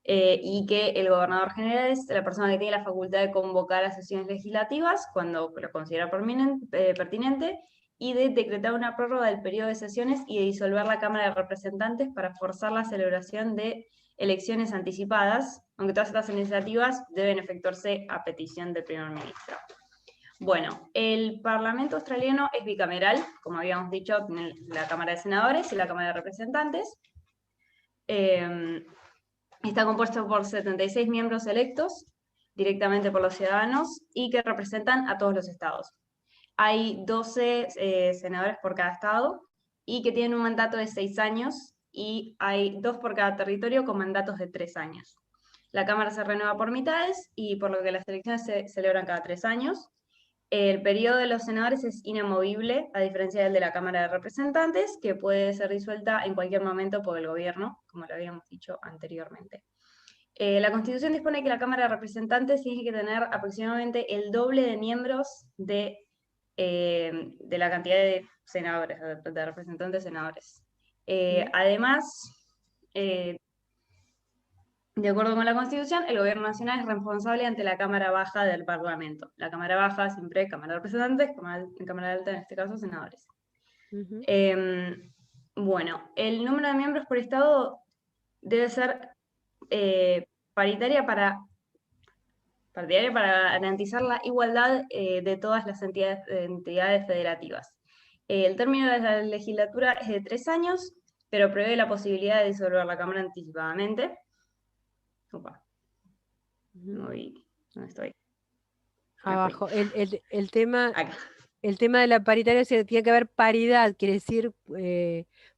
Y que el Gobernador General es la persona que tiene la facultad de convocar a sesiones legislativas cuando lo considera pertinente y de decretar una prórroga del periodo de sesiones y de disolver la Cámara de Representantes para forzar la celebración de elecciones anticipadas, aunque todas estas iniciativas deben efectuarse a petición del primer ministro. Bueno, el Parlamento australiano es bicameral, como habíamos dicho, tiene la Cámara de Senadores y la Cámara de Representantes. Está compuesto por 76 miembros electos directamente por los ciudadanos y que representan a todos los estados. Hay 12 senadores por cada estado y que tienen un mandato de 6 años y hay 2 por cada territorio con mandatos de 3 años. La Cámara se renueva por mitades y por lo que las elecciones se celebran cada 3 años. El periodo de los senadores es inamovible, a diferencia del de la Cámara de Representantes, que puede ser disuelta en cualquier momento por el gobierno, como lo habíamos dicho anteriormente. La Constitución dispone que la Cámara de Representantes tiene que tener aproximadamente el doble de miembros de la cantidad de senadores, de representantes senadores. Además, de acuerdo con la Constitución, el Gobierno Nacional es responsable ante la Cámara Baja del Parlamento. La Cámara Baja siempre Cámara de Representantes, Cámara Alta en este caso senadores. Ujú. Bueno, el número de miembros por estado debe ser paritaria para garantizar la igualdad de todas las entidades federativas. El término de la legislatura es de 3 años, pero prevé la posibilidad de disolver la Cámara anticipadamente. Opa. ¿Dónde estoy? Abajo. El tema Acá. El tema de la paritaria, tiene que haber paridad, quiere decir,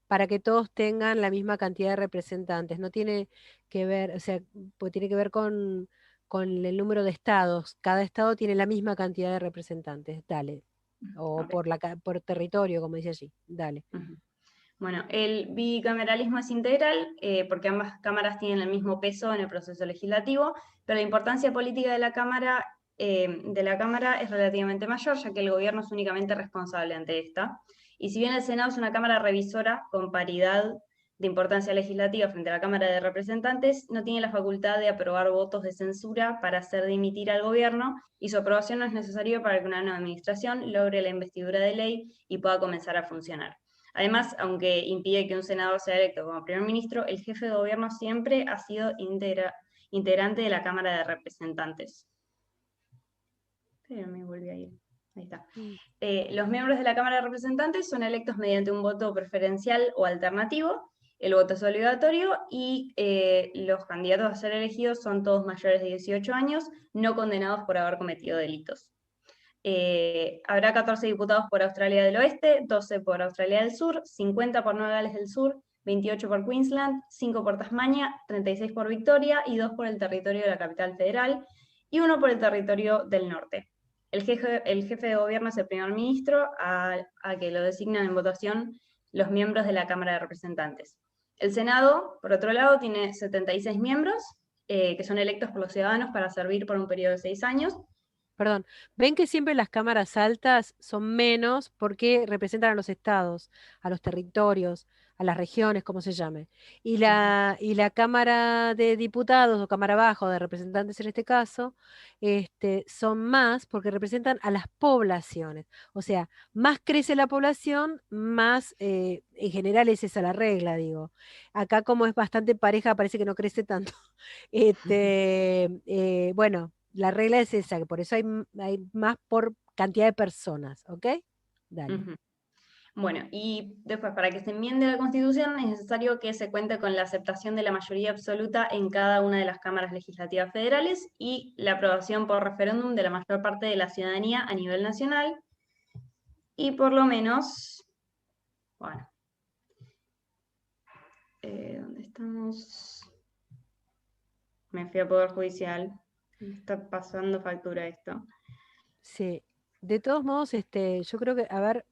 para que todos tengan la misma cantidad de representantes. No tiene que ver, o sea, pues tiene que ver con el número de estados. Cada estado tiene la misma cantidad de representantes. Dale. O Okay. por territorio, como dice allí. Dale. Bueno, el bicameralismo es integral porque ambas cámaras tienen el mismo peso en el proceso legislativo, pero la importancia política de la Cámara es relativamente mayor, ya que el gobierno es únicamente responsable ante esta. Y si bien el Senado es una Cámara revisora con paridad de importancia legislativa frente a la Cámara de Representantes, no tiene la facultad de aprobar votos de censura para hacer dimitir al gobierno, y su aprobación no es necesaria para que una nueva administración logre la investidura de ley y pueda comenzar a funcionar. Además, aunque impide que un senador sea electo como primer ministro, el jefe de gobierno siempre ha sido integrante de la Cámara de Representantes. Pero me volví a ir. Ahí está. Los miembros de la Cámara de Representantes son electos mediante un voto preferencial o alternativo. El voto es obligatorio y los candidatos a ser elegidos son todos mayores de 18 años, no condenados por haber cometido delitos. Habrá 14 diputados por Australia del Oeste, 12 por Australia del Sur, 50 por Nueva Gales del Sur, 28 por Queensland, 5 por Tasmania, 36 por Victoria y 2 por el territorio de la capital federal y 1 por el territorio del norte. El jefe de gobierno es el primer ministro, a que lo designan en votación los miembros de la Cámara de Representantes. El Senado, por otro lado, tiene 76 miembros que son electos por los ciudadanos para servir por un periodo de 6 años. Perdón, ven que siempre las cámaras altas son menos porque representan a los estados, a los territorios, a las regiones, como se llame. Y la Cámara de Diputados o Cámara Baja o de Representantes en este caso, son más porque representan a las poblaciones. O sea, más crece la población, más, en general es esa la regla, digo. Acá como es bastante pareja, parece que no crece tanto. Bueno, la regla es esa, que por eso hay más por cantidad de personas, ¿ok? Dale. Ujú. Bueno, y después, para que se enmiende la Constitución, es necesario que se cuente con la aceptación de la mayoría absoluta en cada una de las cámaras legislativas federales y la aprobación por referéndum de la mayor parte de la ciudadanía a nivel nacional. Y por lo menos, bueno, ¿dónde estamos? Me fui a Poder Judicial. Me está pasando factura esto. Sí. De todos modos, yo creo que, a ver,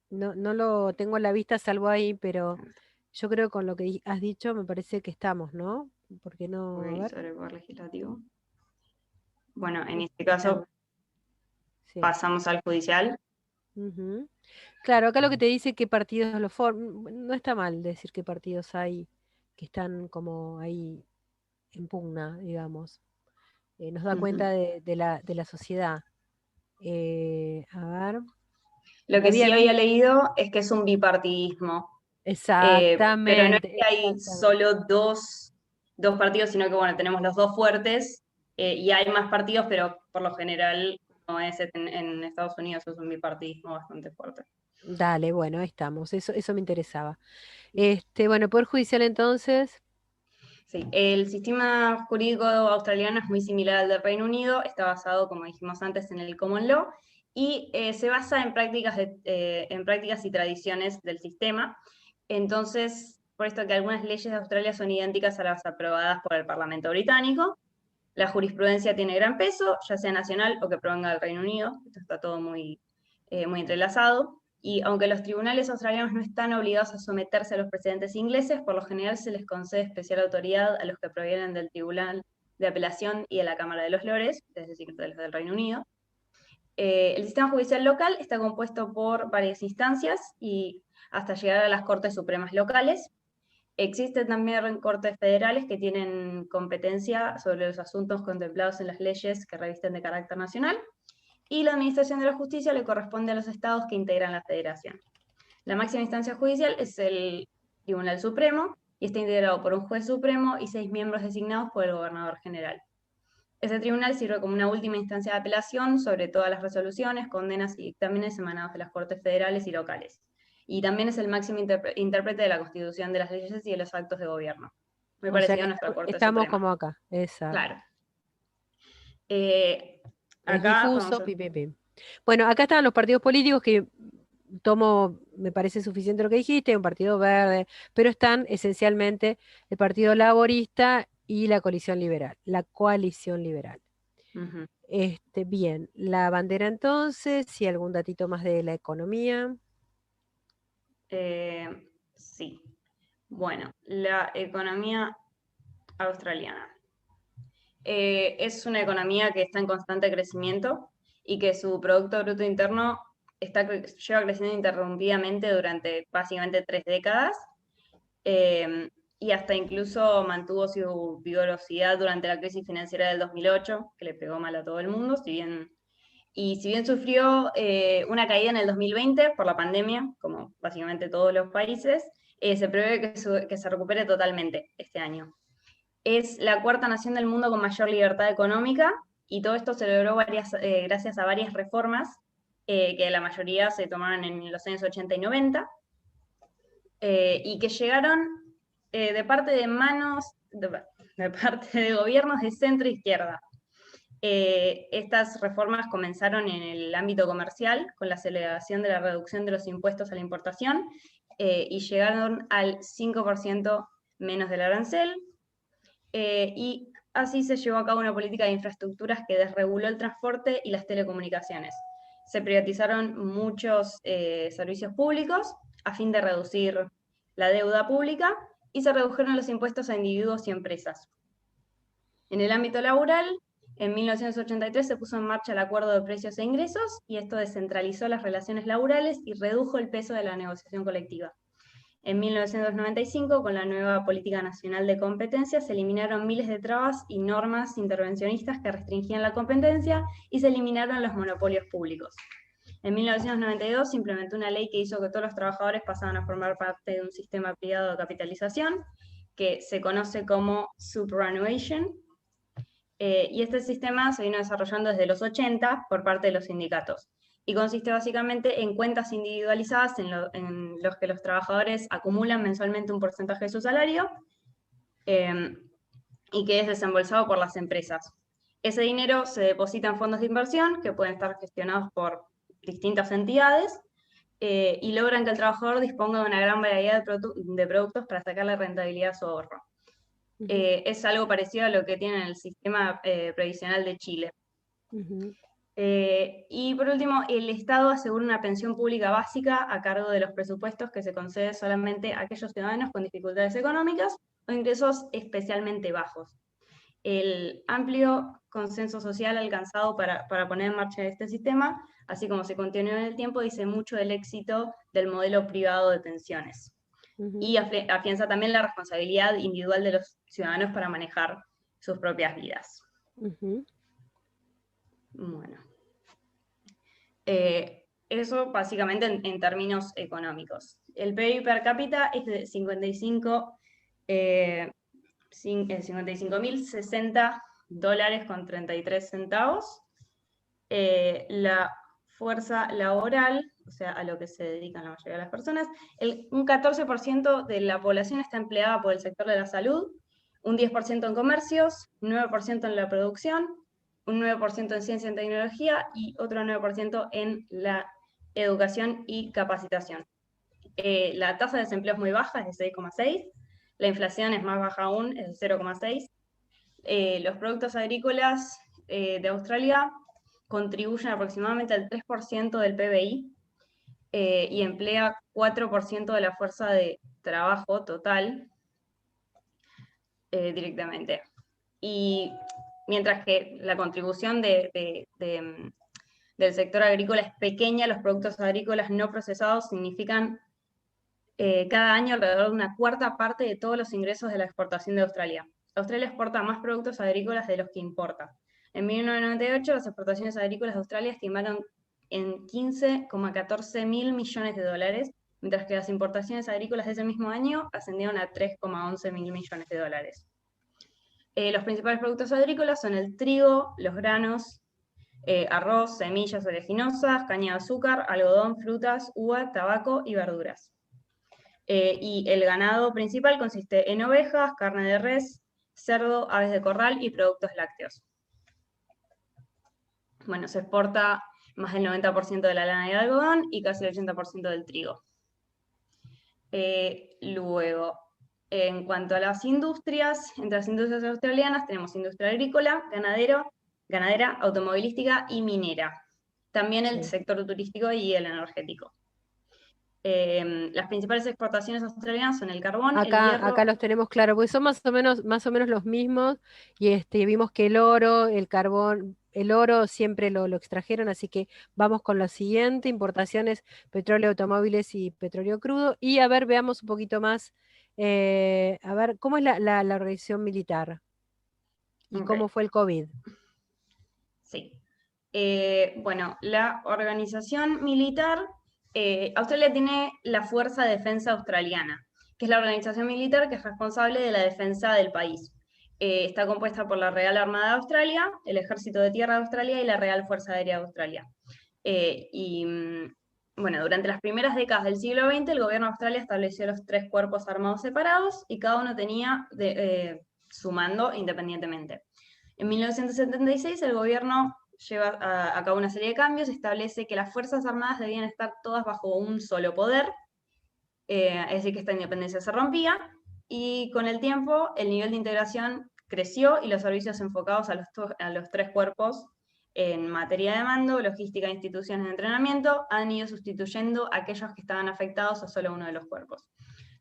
no lo tengo a la vista salvo ahí, pero yo creo que con lo que has dicho me parece que estamos, ¿no? Porque no, a Ok, ver. sobre el Poder Legislativo. Bueno, en este caso Sí. pasamos al judicial. Ujú. Claro, acá lo que te dice qué partidos lo forman, no está mal decir qué partidos hay que están como ahí en pugna, digamos. Nos da Ujú. cuenta de la sociedad. A ver. Lo que sí Había había visto. leído es que es un bipartidismo. Pero no es Exactamente, que hay exactamente. solo dos partidos, sino que bueno, tenemos los dos fuertes y hay más partidos, pero por lo general no es en Estados Unidos, es un bipartidismo bastante fuerte. Dale, bueno, ahí estamos. Eso me interesaba. Bueno, Poder Judicial entonces. Sí, el sistema jurídico australiano es muy similar al del Reino Unido, está basado, como dijimos antes, en el common law y se basa en prácticas y tradiciones del sistema. Entonces, por esto que algunas leyes de Australia son idénticas a las aprobadas por el Parlamento británico. La jurisprudencia tiene gran peso, ya sea nacional o que provenga del Reino Unido. Esto está todo muy entrelazado. Y aunque los tribunales australianos no están obligados a someterse a los precedentes ingleses, por lo general se les concede especial autoridad a los que provienen del Tribunal de Apelación y de la Cámara de los Lores, es decir, de los del Reino Unido. El sistema judicial local está compuesto por varias instancias y hasta llegar a las Cortes Supremas locales. Existen también cortes federales que tienen competencia sobre los asuntos contemplados en las leyes que revisten de carácter nacional, y la administración de la justicia le corresponde a los estados que integran la federación. La máxima instancia judicial es el Tribunal Supremo y está integrado por un juez supremo y 6 miembros designados por el gobernador general. Ese tribunal sirve como una última instancia de apelación sobre todas las resoluciones, condenas y dictámenes emanados de las cortes federales y locales. Y también es el máximo intérprete de la Constitución, de las leyes y de los actos de gobierno. Muy O sea parecido que a nuestra Corte estamos Suprema. como acá. Exacto. Claro. Es Acá difuso, pim, pim, pim. Bueno, acá estaban los partidos políticos que tomo, me parece suficiente lo que dijiste, un partido verde, pero están esencialmente el Partido Laborista y la coalición liberal. La coalición liberal. uh-huh. Bien, la bandera entonces, y algún datito más de la economía. Sí. Bueno, la economía australiana. Es una economía que está en constante crecimiento y que su Producto Bruto Interno lleva creciendo interrumpidamente durante básicamente 3 décadas, y hasta incluso mantuvo su vigorosidad durante la crisis financiera del 2008, que le pegó mal a todo el mundo, si bien sufrió una caída en el 2020 por la pandemia, como básicamente todos los países, se prevé que se recupere totalmente este año. Es la cuarta nación del mundo con mayor libertad económica, y todo esto se logró gracias a varias reformas que la mayoría se tomaron en los años 80 y 90, y que llegaron de parte de gobiernos de centro izquierda. Estas reformas comenzaron en el ámbito comercial, con la celebración de la reducción de los impuestos a la importación, y llegaron al 5% menos del arancel, y así se llevó a cabo una política de infraestructuras que desreguló el transporte y las telecomunicaciones. Se privatizaron muchos servicios públicos a fin de reducir la deuda pública, y se redujeron los impuestos a individuos y empresas. En el ámbito laboral, en 1983 se puso en marcha el Acuerdo de Precios e Ingresos, y esto descentralizó las relaciones laborales y redujo el peso de la negociación colectiva. En 1995, con la nueva Política Nacional de Competencia, se eliminaron miles de trabas y normas intervencionistas que restringían la competencia y se eliminaron los monopolios públicos. En 1992 se implementó una ley que hizo que todos los trabajadores pasaran a formar parte de un sistema privado de capitalización, que se conoce como superannuation, y este sistema se vino desarrollando desde los 80 por parte de los sindicatos, y consiste básicamente en cuentas individualizadas en los que los trabajadores acumulan mensualmente un porcentaje de su salario, y que es desembolsado por las empresas. Ese dinero se deposita en fondos de inversión que pueden estar gestionados por distintas entidades, y logran que el trabajador disponga de una gran variedad de productos para sacarle rentabilidad a su ahorro. Es algo parecido a lo que tiene el sistema previsional de Chile. Y por último, el Estado asegura una pensión pública básica a cargo de los presupuestos que se concede solamente a aquellos ciudadanos con dificultades económicas o ingresos especialmente bajos. El amplio consenso social alcanzado para poner en marcha este sistema, así como se continuó en el tiempo, dice mucho del éxito del modelo privado de pensiones. Y afianza también la responsabilidad individual de los ciudadanos para manejar sus propias vidas. Bueno. Eso básicamente en términos económicos. El PIB per cápita es de 55.060 dólares con 33 centavos. La fuerza laboral, o sea, a lo que se dedican la mayoría de las personas, un 14% de la población está empleada por el sector de la salud, un 10% en comercios, un 9% en la producción, un 9% en ciencia y tecnología y otro 9% en la educación y capacitación. La tasa de desempleo es muy baja, es de 6,6%, la inflación es más baja aún, es de 0,6%. Los productos agrícolas de Australia contribuyen aproximadamente al 3% del PBI, y emplea 4% de la fuerza de trabajo total directamente. Y mientras que la contribución del sector agrícola es pequeña, los productos agrícolas no procesados significan cada año alrededor de una cuarta parte de todos los ingresos de la exportación de Australia. Australia exporta más productos agrícolas de los que importa. En 1998, las exportaciones agrícolas de Australia estimaron en 15,14 mil millones de dólares, mientras que las importaciones agrícolas de ese mismo año ascendieron a 3,11 mil millones de dólares. Los principales productos agrícolas son el trigo, los granos, arroz, semillas oleaginosas, caña de azúcar, algodón, frutas, uva, tabaco y verduras. Y el ganado principal consiste en ovejas, carne de res, cerdo, aves de corral y productos lácteos. Bueno, se exporta más del 90% de la lana y el algodón y casi el 80% del trigo. Luego, en cuanto a las industrias, entre las industrias australianas tenemos industria agrícola, ganadera, automovilística y minera. También el sector turístico y el energético. Las principales exportaciones australianas son el carbón, el hierro. Acá los tenemos claro, porque son más o menos los mismos, y vimos que el oro, el carbón, el oro siempre lo extrajeron, así que vamos con lo siguiente: importaciones, petróleo, automóviles y petróleo crudo. Y a ver, veamos un poquito más, a ver, ¿cómo es la organización militar? ¿Y cómo fue el COVID? Sí. Bueno, la organización militar, Australia tiene la Fuerza de Defensa Australiana, que es la organización militar que es responsable de la defensa del país. Está compuesta por la Real Armada de Australia, el Ejército de Tierra de Australia y la Real Fuerza Aérea de Australia. Bueno, durante las primeras décadas del siglo XX, el gobierno de Australia estableció los 3 cuerpos armados separados y cada uno tenía su mando independientemente. En 1976 el gobierno lleva a cabo una serie de cambios, establece que las Fuerzas Armadas debían estar todas bajo un solo poder, es decir, que esta independencia se rompía, y con el tiempo el nivel de integración creció y los servicios enfocados a los 3 cuerpos en materia de mando, logística e instituciones de entrenamiento han ido sustituyendo a aquellos que estaban afectados a solo uno de los cuerpos.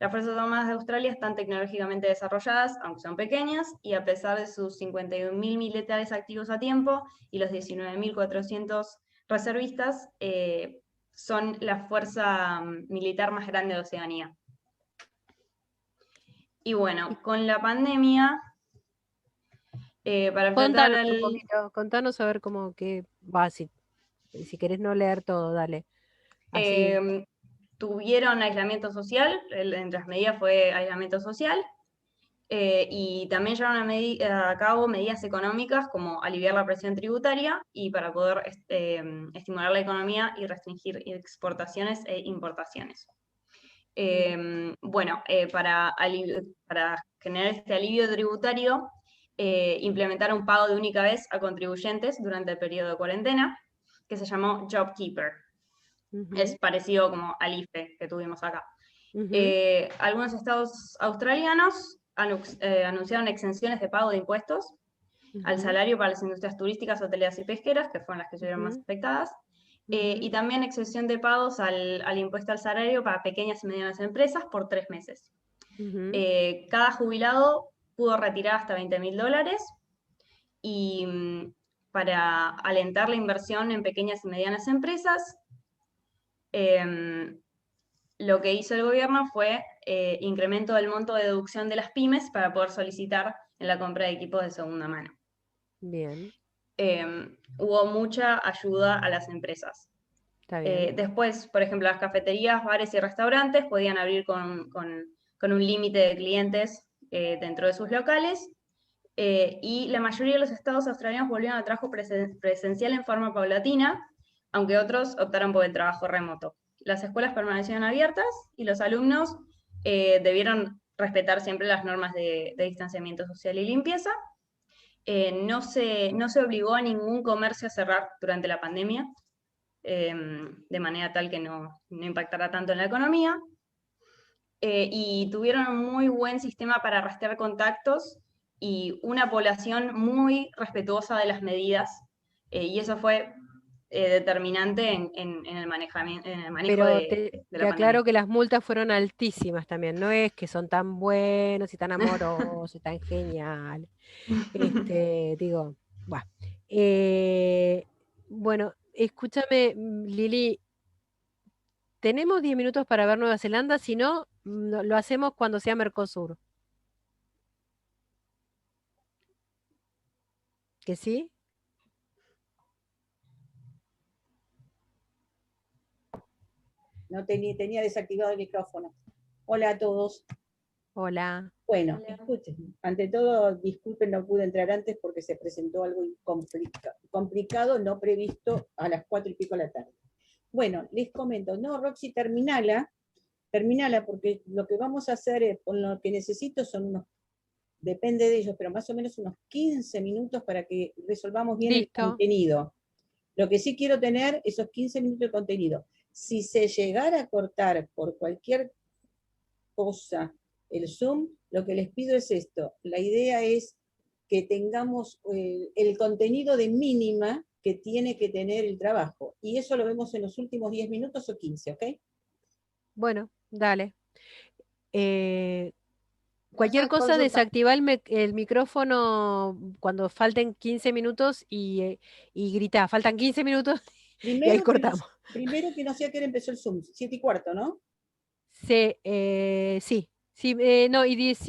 Las Fuerzas Armadas de Australia están tecnológicamente desarrolladas, aunque son pequeñas, y a pesar de sus 51.000 militares activos a tiempo y los 19.400 reservistas, son la fuerza militar más grande de Oceanía. Y bueno, con la pandemia, para enfrentar Contanos un poquito, contanos a ver cómo que va, si querés no leer todo, dale. Así. Tuvieron aislamiento social, entre las medidas fue aislamiento social, y también llevaron a cabo medidas económicas como aliviar la presión tributaria y para poder estimular la economía y restringir exportaciones e importaciones. Bueno, para generar este alivio tributario, implementaron un pago de única vez a contribuyentes durante el periodo de cuarentena, que se llamó JobKeeper. Es parecido como al IFE que tuvimos acá. Algunos estados australianos anunciaron exenciones de pago de impuestos al salario para las industrias turísticas, hoteleras y pesqueras, que fueron las que estuvieron más afectadas, y también exención de pagos al impuesto al salario para pequeñas y medianas empresas por 3 meses. Cada jubilado pudo retirar hasta $20.000 y para alentar la inversión en pequeñas y medianas empresas, lo que hizo el gobierno fue incremento del monto de deducción de las pymes para poder solicitar en la compra de equipos de segunda mano. Bien. Hubo mucha ayuda a las empresas. Está bien. Después, por ejemplo, las cafeterías, bares y restaurantes podían abrir con un límite de clientes dentro de sus locales, y la mayoría de los estados australianos volvieron al trabajo presencial en forma paulatina, aunque otros optaron por el trabajo remoto. Las escuelas permanecieron abiertas y los alumnos debieron respetar siempre las normas de distanciamiento social y limpieza. No se obligó a ningún comercio a cerrar durante la pandemia, de manera tal que no impactara tanto en la economía. Y tuvieron un muy buen sistema para rastrear contactos y una población muy respetuosa de las medidas, y eso fue determinante en el manejo Pero de te la aclaro pandemia. que las multas fueron altísimas también, no es que son tan buenos y tan amorosos y tan geniales. Digo, bueno. Bueno, escúchame, Lili, tenemos 10 minutos para ver Nueva Zelanda, si no, lo hacemos cuando sea Mercosur. ¿Que sí? No tenía desactivado el micrófono. Hola a todos. Hola. Bueno, escuchen, ante todo, disculpen, no pude entrar antes porque se presentó algo complicado, no previsto a las 4:00 de la tarde. Bueno, les comento, no, Roxy, terminala, porque lo que vamos a hacer, con lo que necesito son depende de ellos, pero más o menos unos 15 minutos para que resolvamos bien Listo. el contenido. Lo que sí quiero tener, esos 15 minutos de contenido. Si se llegara a cortar por cualquier cosa el Zoom, lo que les pido es esto. La idea es que tengamos el contenido de mínima que tiene que tener el trabajo. Y eso lo vemos en los últimos 10 minutos o 15, ¿ok? Bueno, dale. Cualquier cosa, Consulta. desactiva el micrófono cuando falten 15 minutos y grita, faltan 15 minutos y ahí cortamos. Primero que no sé a qué hora empezó el Zoom, 7:15, ¿no? Sí, no,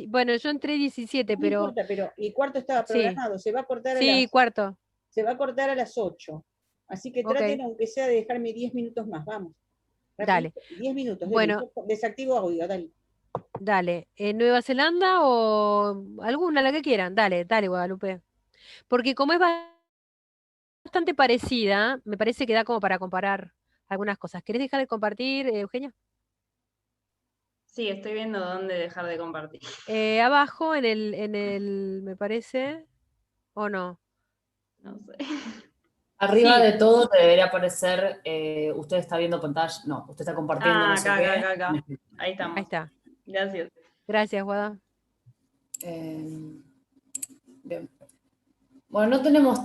bueno, yo entré 17, No pero... importa, pero y cuarto estaba programado, se va a cortar cuarto. Se va a cortar a las 8. Así que traten, aunque sea, de dejarme 10 minutos más, vamos. Dale. 10 minutos, bueno, desactivo audio, dale. Dale, ¿Nueva Zelanda o alguna, la que quieran? Dale, Guadalupe. Porque como es bastante parecida, me parece que da como para comparar algunas cosas. ¿Querés dejar de compartir, Eugenia? Sí, estoy viendo dónde dejar de compartir. Abajo, en el, me parece, ¿o no? No sé. Arriba de todo te debería aparecer, usted está viendo pantalla, no, usted está compartiendo no sé qué. Acá. Ahí estamos. Ahí está. Gracias. Gracias, Guada. Bien. Bueno,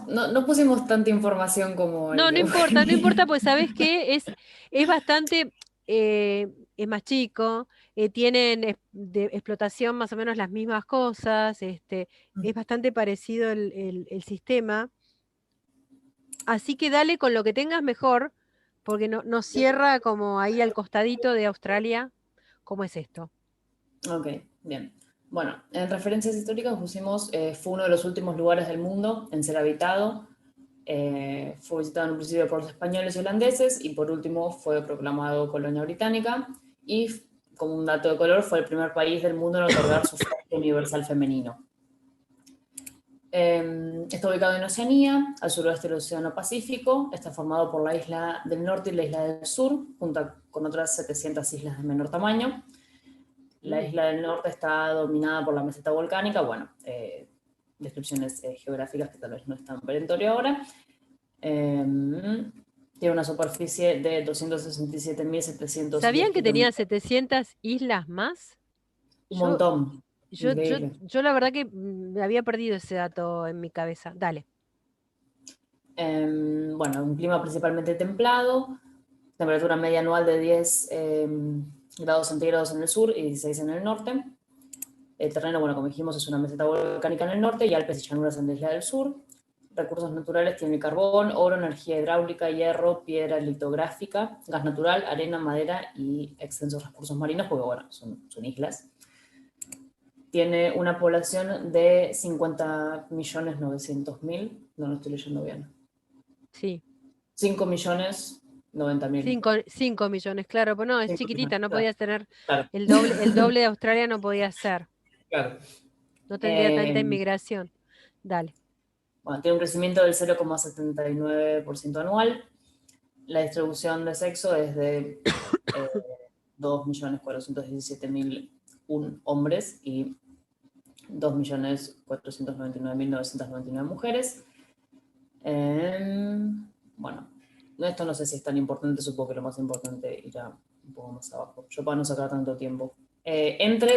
no pusimos tanta información como... No importa, porque sabes que es bastante, es más chico, tienen de explotación más o menos las mismas cosas, es bastante parecido el sistema. Así que dale con lo que tengas mejor, porque no cierra como ahí al costadito de Australia. ¿Cómo es esto? Ok, bien. Bueno, en referencias históricas pusimos, fue uno de los últimos lugares del mundo en ser habitado. Fue visitado en un principio por los españoles y holandeses y por último fue proclamado colonia británica y, como un dato de color, fue el primer país del mundo en otorgar sufragio universal femenino. Está ubicado en Oceanía, al suroeste del Océano Pacífico. Está formado por la isla del norte y la isla del sur, junto con otras 700 islas de menor tamaño. La isla del norte está dominada por la meseta volcánica, bueno, descripciones geográficas que tal vez no están perentorio ahora. Tiene una superficie de 267.700. ¿Sabían que tenía 700 islas más? Un montón. Yo Increíble. la verdad que me había perdido ese dato en mi cabeza. Dale. Bueno, un clima principalmente templado, temperatura media anual de 10 grados centígrados en el sur y 16 en el norte. El terreno, bueno, como dijimos, es una meseta volcánica en el norte y Alpes y llanuras en la isla del sur. Recursos naturales tiene carbón, oro, energía hidráulica, hierro, piedra litográfica, gas natural, arena, madera y extensos recursos marinos, porque bueno, son islas. Tiene una población de 50.900.000, no lo estoy leyendo bien. Sí. 5.090.000. 5 millones, claro, pues no, es 5 chiquitita, millones, no claro. podía tener Claro. el doble de Australia, no podía ser. Claro. No tendría tanta inmigración. Dale. Bueno, tiene un crecimiento del 0,79% anual. La distribución de sexo es de 2.417.001 hombres y 2.499.999 mujeres. Bueno, esto no sé si es tan importante, supongo que lo más importante irá un poco más abajo. Yo para no sacar tanto tiempo.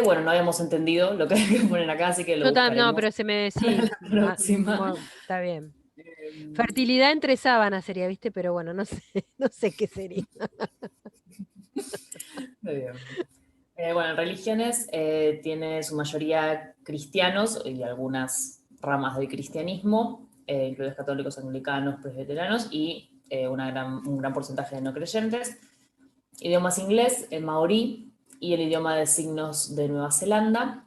Bueno, no habíamos entendido lo que hay que poner acá, así que lo buscaremos. No, pero sí. Próxima. Está bien. Fertilidad entre sábanas sería, ¿viste? Pero bueno, no sé qué sería. Muy bien. Bueno, en religiones tiene su mayoría cristianos y algunas ramas del cristianismo, incluidos católicos, anglicanos, presbiterianos y un gran porcentaje de no creyentes. Idiomas inglés, el maorí y el idioma de signos de Nueva Zelanda.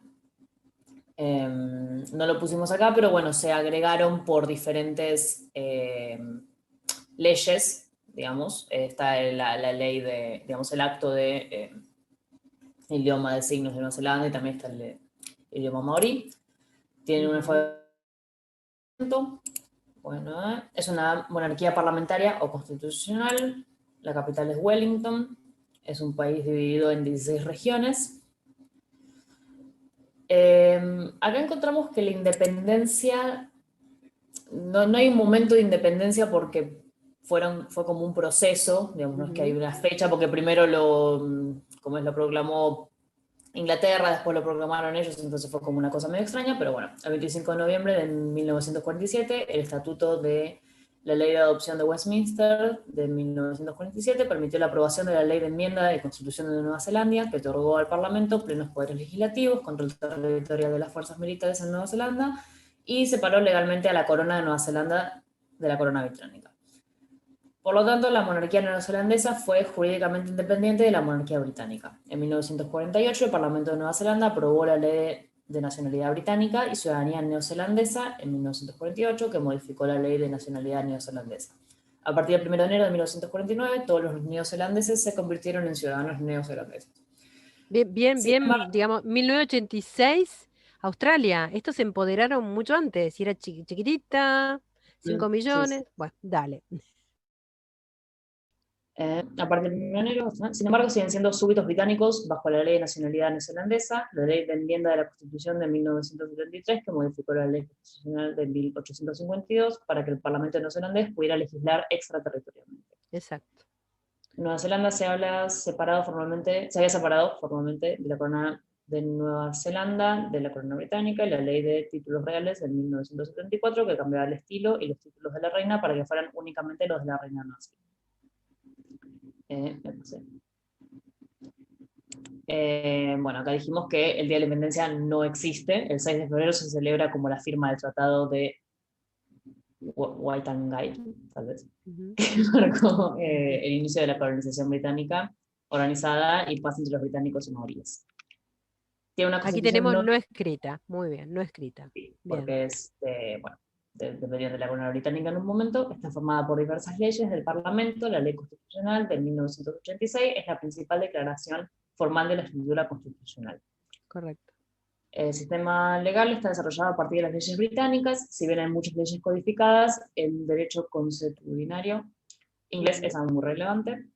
No lo pusimos acá, pero bueno, se agregaron por diferentes leyes, digamos. Está la ley de, digamos, el acto de el idioma de signos de Nueva Zelanda y también está el idioma maorí. Tiene un alfabeto. Bueno, es una monarquía parlamentaria o constitucional. La capital es Wellington. Es un país dividido en 16 regiones. Acá encontramos que la independencia, no hay un momento de independencia porque fue como un proceso, digamos, no es que hay una fecha, porque primero lo proclamó Inglaterra, después lo proclamaron ellos, entonces fue como una cosa medio extraña, pero bueno, el 25 de noviembre de 1947, el estatuto de la Ley de Adopción de Westminster de 1947 permitió la aprobación de la Ley de Enmienda de Constitución de Nueva Zelanda, que otorgó al Parlamento plenos poderes legislativos, control territorial de las fuerzas militares en Nueva Zelanda, y separó legalmente a la corona de Nueva Zelanda de la corona británica. Por lo tanto, la monarquía neozelandesa fue jurídicamente independiente de la monarquía británica. En 1948, el Parlamento de Nueva Zelanda aprobó la Ley de Nacionalidad Británica y Ciudadanía Neozelandesa en 1948, que modificó la Ley de Nacionalidad Neozelandesa. A partir del 1 de enero de 1949, todos los neozelandeses se convirtieron en ciudadanos neozelandeses. Bien, digamos, 1986, Australia. Estos se empoderaron mucho antes, y era chiquitita, 5 millones. Sí. Bueno, dale. A partir del 1 de enero, sin embargo, siguen siendo súbditos británicos bajo la Ley de Nacionalidad Neozelandesa, la Ley de Enmienda de la Constitución de 1973, que modificó la Ley Constitucional de 1852 para que el Parlamento neozelandés pudiera legislar extraterritorialmente. Exacto. Nueva Zelanda se había separado formalmente de la corona de Nueva Zelanda, de la corona británica, y la Ley de Títulos Reales de 1974, que cambiaba el estilo y los títulos de la reina para que fueran únicamente los de la reina Nueva Zelanda. Bueno, acá dijimos que el Día de la Independencia no existe. El 6 de febrero se celebra como la firma del Tratado de Waitangai, tal vez, Ujú. que marcó el inicio de la colonización británica organizada y paz entre los británicos y maoríes. Tiene una Aquí constitución tenemos no no escrita, muy bien, no escrita. Sí, Bien. porque bueno, dependiendo de la colonia británica en un momento, está formada por diversas leyes del Parlamento. La Ley Constitucional de 1986 es la principal declaración formal de la estructura constitucional. Correcto. El sistema legal está desarrollado a partir de las leyes británicas. Si bien hay muchas leyes codificadas, el derecho consuetudinario inglés es aún muy relevante.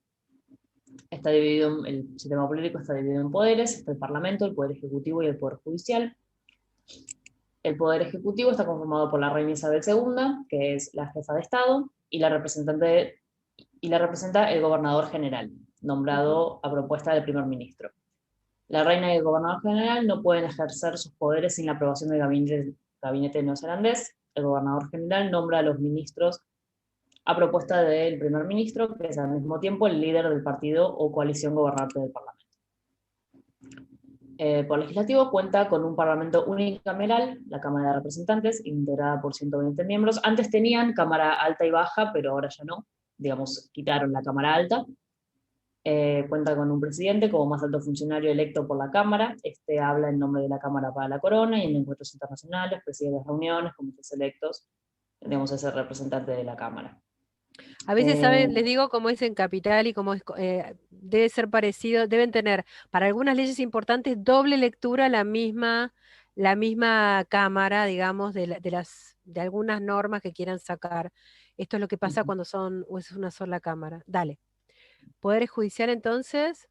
Está dividido, el sistema político está dividido en poderes: está el Parlamento, el Poder Ejecutivo y el Poder Judicial. El Poder Ejecutivo está conformado por la reina Isabel II, que es la jefa de Estado, y la representa el gobernador general, nombrado a propuesta del primer ministro. La reina y el gobernador general no pueden ejercer sus poderes sin la aprobación del gabinete neozelandés. El gobernador general nombra a los ministros a propuesta del primer ministro, que es al mismo tiempo el líder del partido o coalición gobernante del Parlamento. Por legislativo cuenta con un parlamento unicameral, la Cámara de Representantes, integrada por 120 miembros. Antes tenían Cámara Alta y Baja, pero ahora ya no. Digamos, quitaron la Cámara Alta. Cuenta con un presidente como más alto funcionario electo por la Cámara. Este habla en nombre de la Cámara para la Corona y en encuentros internacionales, preside las reuniones, comités electos. Digamos, es el representante de la Cámara. A veces, ¿saben? Les digo cómo es en Capital y cómo es, debe ser parecido, deben tener para algunas leyes importantes doble lectura la misma Cámara, digamos, de algunas normas que quieran sacar. Esto es lo que pasa cuando es una sola Cámara. Dale. Poder Judicial, entonces.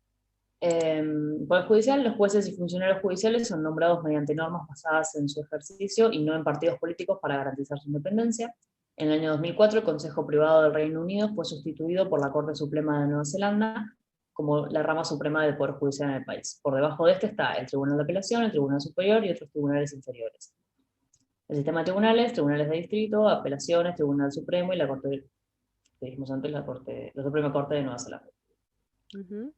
Poder Judicial: los jueces y funcionarios judiciales son nombrados mediante normas basadas en su ejercicio y no en partidos políticos para garantizar su independencia. En el año 2004, el Consejo Privado del Reino Unido fue sustituido por la Corte Suprema de Nueva Zelanda como la rama suprema del Poder Judicial en el país. Por debajo de este está el Tribunal de Apelación, el Tribunal Superior y otros tribunales inferiores. El sistema de tribunales: tribunales de distrito, apelaciones, Tribunal Supremo y la Corte, que dijimos antes, la Suprema Corte de Nueva Zelanda. Ujú.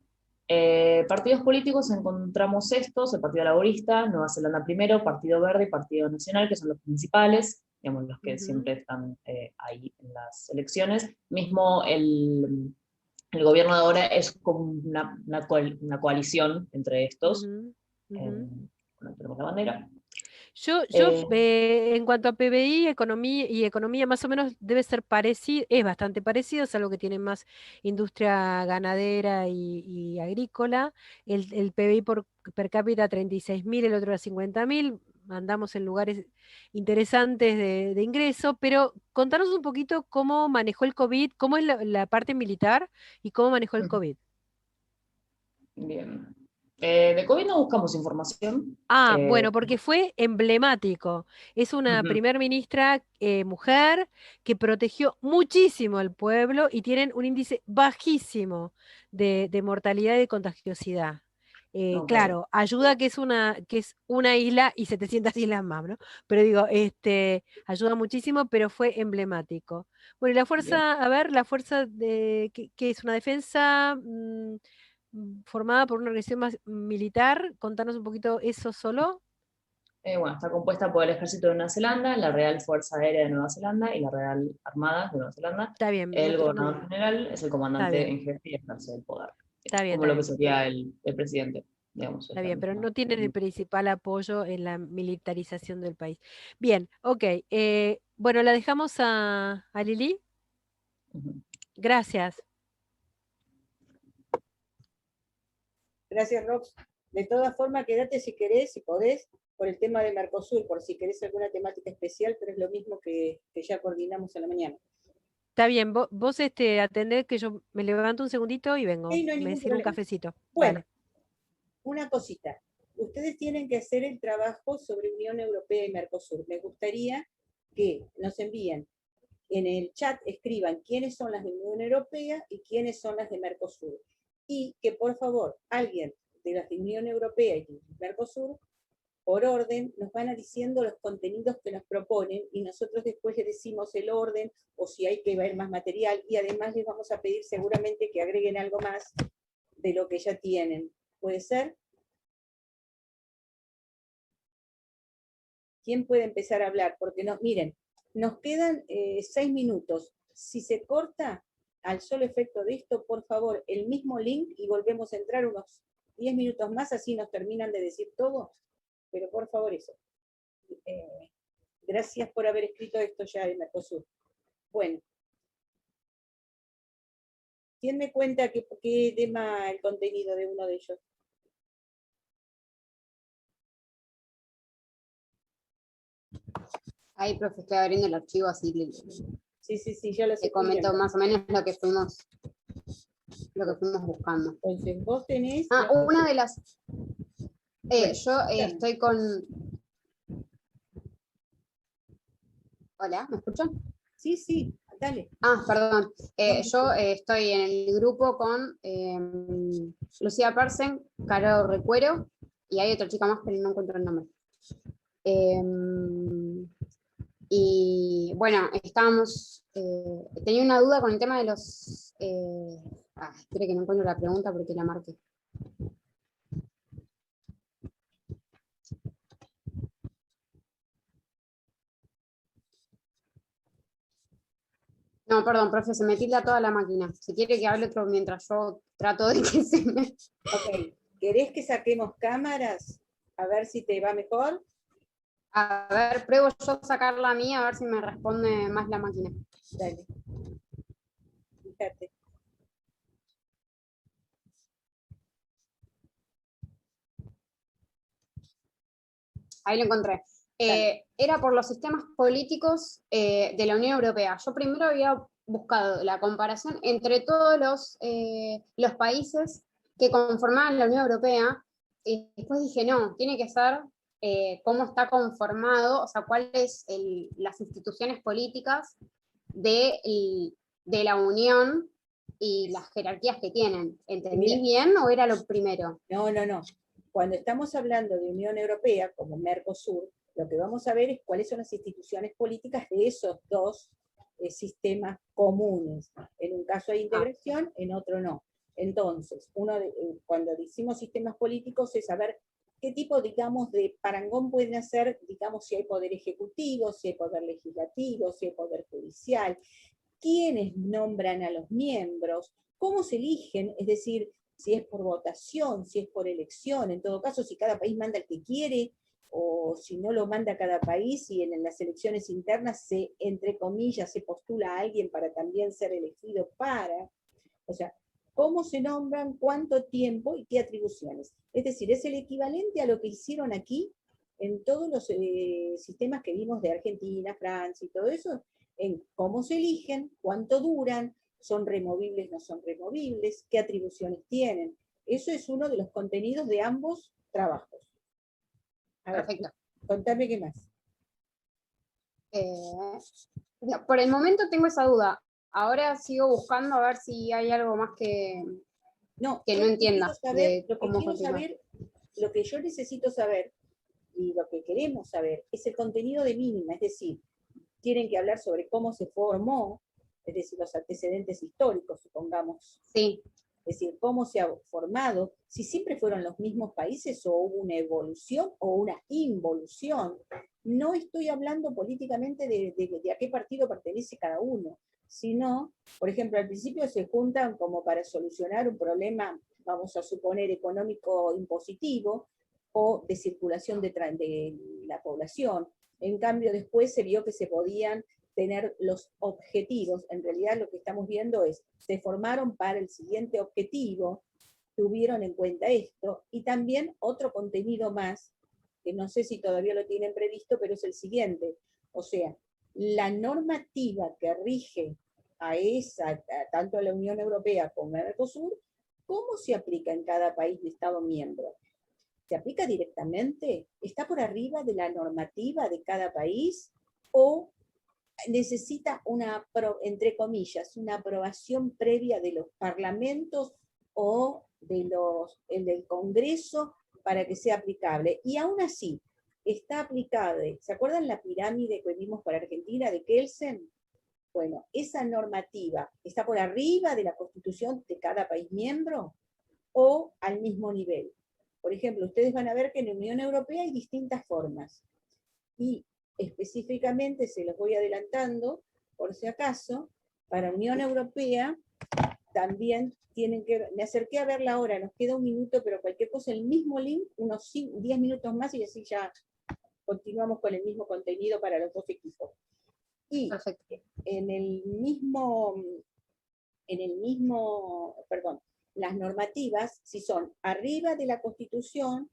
Partidos políticos encontramos estos: el Partido Laborista, Nueva Zelanda Primero, Partido Verde y Partido Nacional, que son los principales, digamos, los que siempre están ahí en las elecciones. Mismo el gobierno de ahora es como una coalición entre estos. Ujú, ujú. Bueno, tenemos la bandera. Yo en cuanto a PBI, economía más o menos debe ser parecido, es bastante parecido, es algo que tiene más industria ganadera y agrícola. El PBI per cápita 36.000, el otro era 50.000. Andamos en lugares interesantes de ingreso, pero contanos un poquito cómo manejó el COVID, cómo es la parte militar y cómo manejó el COVID. Bien. De COVID no buscamos información. Bueno, porque fue emblemático. Es una primer ministra mujer que protegió muchísimo al pueblo y tienen un índice bajísimo de mortalidad y de contagiosidad. Ok. Claro, ayuda que es una isla y 700 islas más, ¿no? Pero digo, ayuda muchísimo, pero fue emblemático. Bueno, y la fuerza, a ver, la fuerza que es una defensa formada por una organización más militar. Contanos un poquito eso solo. Bueno, está compuesta por el Ejército de Nueva Zelanda, la Real Fuerza Aérea de Nueva Zelanda y la Real Armada de Nueva Zelanda. Está bien. El gobernador general es el comandante en jefe y ejerce el poder. Está bien. Como lo que sería el presidente, digamos. Está bien, pero no tienen el principal apoyo en la militarización del país. Bien, ok. Bueno, la dejamos a Lili. Gracias. Gracias, Rox. De todas formas, quédate si querés, si podés, por el tema de Mercosur, por si querés alguna temática especial, pero es lo mismo que ya coordinamos en la mañana. Está bien, vos atendés que yo me levanto un segundito y vengo. Sí, no hay me ningún sirve un problema. cafecito. Bueno, Dale. una cosita. Ustedes tienen que hacer el trabajo sobre Unión Europea y Mercosur. Me gustaría que nos envíen en el chat, escriban quiénes son las de Unión Europea y quiénes son las de Mercosur. Y que por favor, alguien de las de Unión Europea y Mercosur, por orden, nos van a diciendo los contenidos que nos proponen y nosotros después les decimos el orden o si hay que ver más material y además les vamos a pedir seguramente que agreguen algo más de lo que ya tienen. ¿Puede ser? ¿Quién puede empezar a hablar? Porque no, miren, nos quedan 6 minutos. Si se corta, al solo efecto de esto, por favor, el mismo link y volvemos a entrar unos 10 minutos más, así nos terminan de decir todo. Pero por favor, eso. Gracias por haber escrito esto ya de Mercosur. Bueno. ¿Quién me cuenta qué tema el contenido de uno de ellos? Ahí, profe, estoy abriendo el archivo, así Sí, yo lo sé. te comento más o menos lo que fuimos buscando. Entonces, vos tenés... Una de las... Bueno, yo estoy con... Hola, ¿me escuchan? Sí, dale. Perdón. Yo estoy en el grupo con Lucía Persen, Caro Recuero, y hay otra chica más, pero no encuentro el nombre. Y bueno, estábamos... tenía una duda con el tema de los... espere que no encuentro la pregunta porque la marqué. No, perdón, profe, se me tilda toda la máquina. Si quiere que hable otro mientras yo trato de que se me... Ok, ¿querés que saquemos cámaras? A ver si te va mejor. A ver, pruebo yo sacar la mía, a ver si me responde más la máquina. Dale. Fíjate. Ahí lo encontré. Era por los sistemas políticos de la Unión Europea. Yo primero había buscado la comparación entre todos los países que conformaban la Unión Europea, y después dije, no, tiene que ser cómo está conformado, o sea, cuáles las instituciones políticas de la Unión y las jerarquías que tienen. ¿Entendí bien o era lo primero? No. Cuando estamos hablando de Unión Europea, como Mercosur, lo que vamos a ver es cuáles son las instituciones políticas de esos dos sistemas comunes. En un caso hay integración, en otro no. Entonces, cuando decimos sistemas políticos es saber qué tipo, digamos, de parangón pueden hacer, digamos, si hay poder ejecutivo, si hay poder legislativo, si hay poder judicial, quiénes nombran a los miembros, cómo se eligen, es decir, si es por votación, si es por elección, en todo caso, si cada país manda el que quiere, o si no lo manda cada país, y en las elecciones internas se, entre comillas, se postula a alguien para también ser elegido para, o sea, cómo se nombran, cuánto tiempo y qué atribuciones. Es decir, es el equivalente a lo que hicieron aquí en todos los sistemas que vimos de Argentina, Francia y todo eso, en cómo se eligen, cuánto duran, son removibles, no son removibles, qué atribuciones tienen. Eso es uno de los contenidos de ambos trabajos. A ver, Perfecto. contame qué más. No, por el momento tengo esa duda. Ahora sigo buscando a ver si hay algo más que no entienda. Lo que yo necesito saber y lo que queremos saber es el contenido de mínima, es decir, tienen que hablar sobre cómo se formó, es decir, los antecedentes históricos, supongamos. Sí. Es decir, cómo se ha formado, si siempre fueron los mismos países o hubo una evolución o una involución. No estoy hablando políticamente de a qué partido pertenece cada uno, sino, por ejemplo, al principio se juntan como para solucionar un problema, vamos a suponer, económico impositivo o de circulación de la población. En cambio, después se vio que se podían tener los objetivos. En realidad lo que estamos viendo es, se formaron para el siguiente objetivo, tuvieron en cuenta esto, y también otro contenido más, que no sé si todavía lo tienen previsto, pero es el siguiente. O sea, la normativa que rige tanto a la Unión Europea como a Mercosur, ¿cómo se aplica en cada país de Estado miembro? ¿Se aplica directamente? ¿Está por arriba de la normativa de cada país? ¿O necesita entre comillas, una aprobación previa de los parlamentos o del Congreso para que sea aplicable? Y aún así, está aplicable. ¿Se acuerdan la pirámide que vimos para Argentina de Kelsen? Bueno, esa normativa está por arriba de la Constitución de cada país miembro. o al mismo nivel. Por ejemplo, ustedes van a ver que en la Unión Europea hay distintas formas. Y específicamente, se los voy adelantando, por si acaso, para Unión Europea también tienen que, me acerqué a verla ahora, nos queda un minuto, pero cualquier cosa, el mismo link, unos 10 minutos más y así ya continuamos con el mismo contenido para los dos equipos. Y Perfecto. perdón, las normativas, si son arriba de la Constitución,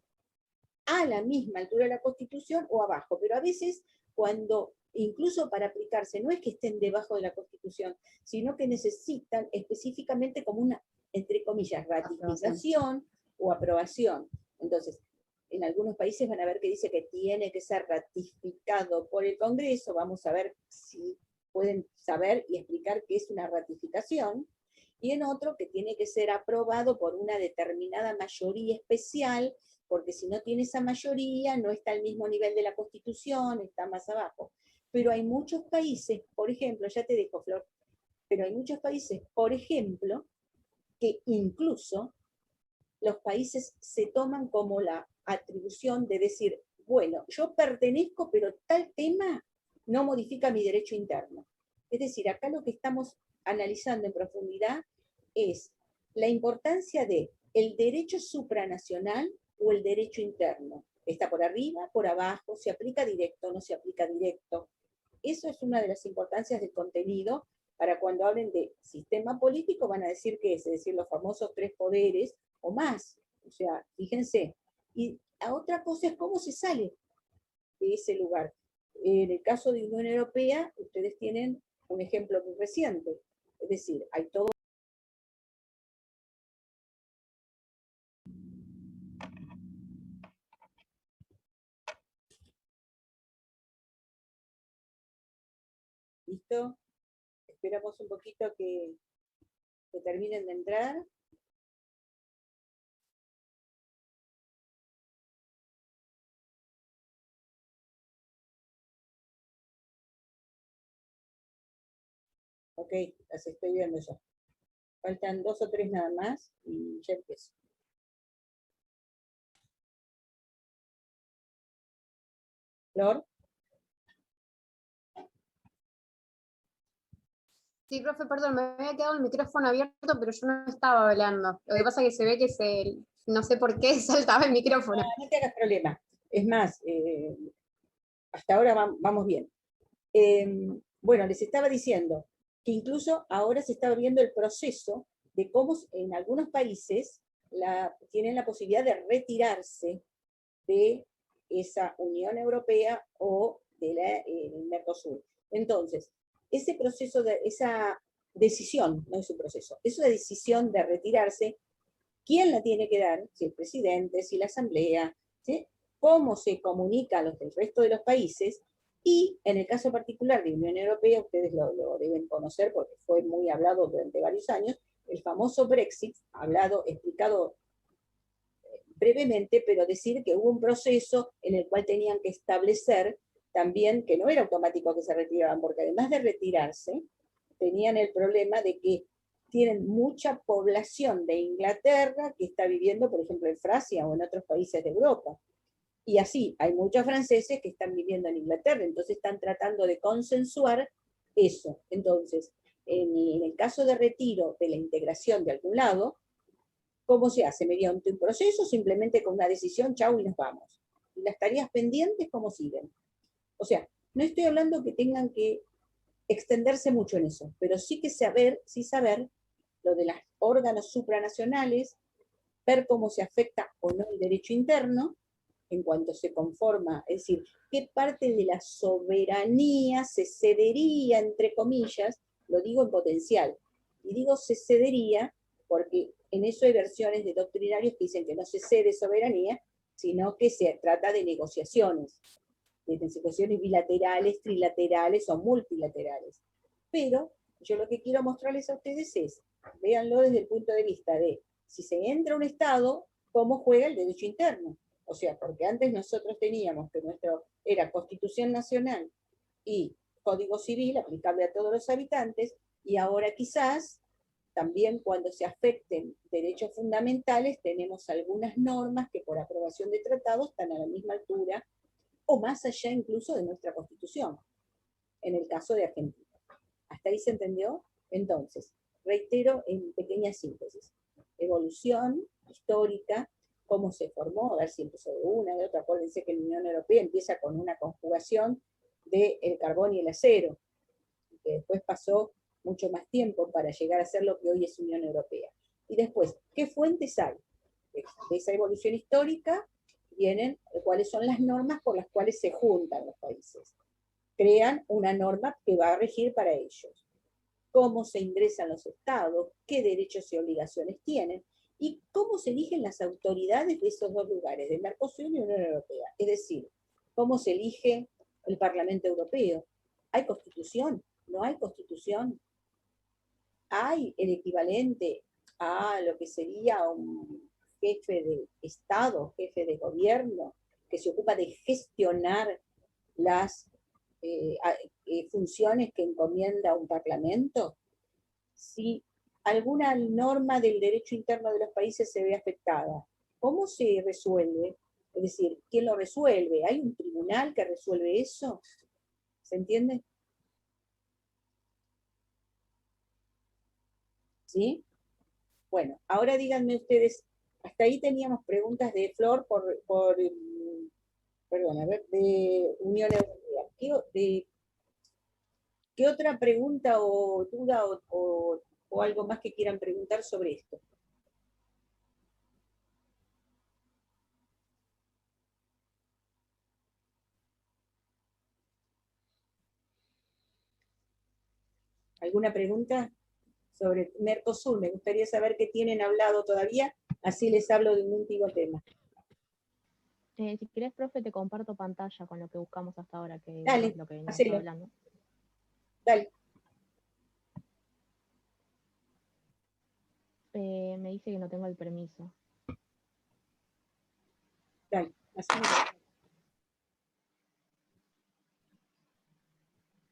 a la misma altura de la Constitución o abajo, pero a veces cuando, incluso para aplicarse, no es que estén debajo de la Constitución, sino que necesitan específicamente como una, entre comillas, ratificación o aprobación. Entonces, en algunos países van a ver que dice que tiene que ser ratificado por el Congreso, vamos a ver si pueden saber y explicar qué es una ratificación, y en otro que tiene que ser aprobado por una determinada mayoría especial, porque si no tiene esa mayoría, no está al mismo nivel de la Constitución, está más abajo. Pero hay muchos países, por ejemplo, ya te dejo, Flor, pero hay muchos países, por ejemplo, que incluso los países se toman como la atribución de decir, bueno, yo pertenezco, pero tal tema no modifica mi derecho interno. Es decir, acá lo que estamos analizando en profundidad es la importancia de el derecho supranacional o el derecho interno. Está por arriba, por abajo, se aplica directo, no se aplica directo. Eso es una de las importancias del contenido. Para cuando hablen de sistema político van a decir que es decir, los famosos 3 poderes o más. O sea, fíjense. Y la otra cosa es cómo se sale de ese lugar. En el caso de Unión Europea, ustedes tienen un ejemplo muy reciente. Es decir, hay todo. ¿Listo? Esperamos un poquito que terminen de entrar. Ok, las estoy viendo ya. Faltan 2 o 3 nada más y ya empiezo. Flor. Sí, profe, perdón, me había quedado el micrófono abierto, pero yo no estaba hablando. Lo que pasa es que se ve que no sé por qué saltaba el micrófono. No te hagas problema. Es más, hasta ahora vamos bien. Bueno, les estaba diciendo que incluso ahora se está viendo el proceso de cómo en algunos países tienen la posibilidad de retirarse de esa Unión Europea o del Mercosur. Entonces, ese proceso, esa decisión, no es un proceso, esa decisión de retirarse, ¿quién la tiene que dar? Si el presidente, si la asamblea, ¿sí? ¿Cómo se comunica a los del resto de los países? Y en el caso particular de Unión Europea, ustedes lo deben conocer porque fue muy hablado durante varios años, el famoso Brexit, explicado brevemente, pero decir que hubo un proceso en el cual tenían que establecer también que no era automático que se retiraban, porque además de retirarse, tenían el problema de que tienen mucha población de Inglaterra que está viviendo, por ejemplo, en Francia o en otros países de Europa. Y así, hay muchos franceses que están viviendo en Inglaterra, entonces están tratando de consensuar eso. Entonces, en el caso de retiro de la integración de algún lado, ¿cómo se hace? ¿Mediante un proceso? Simplemente con una decisión, chau y nos vamos. ¿Y las tareas pendientes cómo siguen? O sea, no estoy hablando que tengan que extenderse mucho en eso, pero sí que saber lo de los órganos supranacionales, ver cómo se afecta o no el derecho interno, en cuanto se conforma, es decir, qué parte de la soberanía se cedería, entre comillas, lo digo en potencial, y digo se cedería porque en eso hay versiones de doctrinarios que dicen que no se cede soberanía, sino que se trata de negociaciones bilaterales, trilaterales o multilaterales. Pero yo lo que quiero mostrarles a ustedes es, véanlo desde el punto de vista de, si se entra a un Estado, cómo juega el derecho interno. O sea, porque antes nosotros teníamos que era Constitución Nacional y Código Civil aplicable a todos los habitantes, y ahora quizás también cuando se afecten derechos fundamentales, tenemos algunas normas que por aprobación de tratados están a la misma altura o más allá incluso de nuestra Constitución, en el caso de Argentina. ¿Hasta ahí se entendió? Entonces, reitero en pequeña síntesis. Evolución histórica, cómo se formó, a ver si empezó de una, de otra. Acuérdense que la Unión Europea empieza con una conjugación del carbón y el acero, que después pasó mucho más tiempo para llegar a ser lo que hoy es Unión Europea. Y después, ¿qué fuentes hay? De esa evolución histórica vienen cuáles son las normas por las cuales se juntan los países. Crean una norma que va a regir para ellos. Cómo se ingresan los estados, qué derechos y obligaciones tienen, y cómo se eligen las autoridades de esos dos lugares, de Mercosur y Unión Europea. Es decir, cómo se elige el Parlamento Europeo. ¿Hay constitución? ¿No hay constitución? ¿Hay el equivalente a lo que sería un jefe de Estado, jefe de gobierno, que se ocupa de gestionar las funciones que encomienda un parlamento? Si alguna norma del derecho interno de los países se ve afectada, ¿cómo se resuelve? Es decir, ¿quién lo resuelve? ¿Hay un tribunal que resuelve eso? ¿Se entiende? ¿Sí? Bueno, ahora díganme ustedes, hasta ahí teníamos preguntas de Flor perdón, a ver, de Unión Europea. ¿Qué otra pregunta o duda o algo más que quieran preguntar sobre esto? ¿Alguna pregunta sobre Mercosur? Me gustaría saber qué tienen hablado todavía, así les hablo de un último tema. Si querés, profe, te comparto pantalla con lo que buscamos hasta ahora, que Dale, es lo que venimos hacelo. hablando. Dale. Me dice que no tengo el permiso. Dale, hacelo.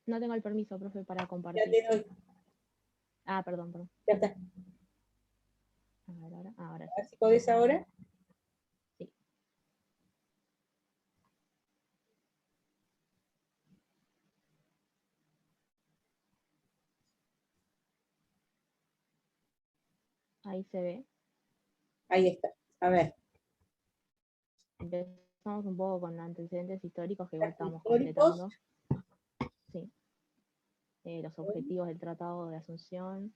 No tengo el permiso, profe, para Ya compartir. te doy. Ah, perdón. Ya está. A ver, ahora A sí. ver si podés ahora. Sí. Ahí se ve. Ahí está. A ver. Empezamos un poco con antecedentes históricos que igual estamos Históricos. completando. Sí. Los objetivos del Tratado de Asunción,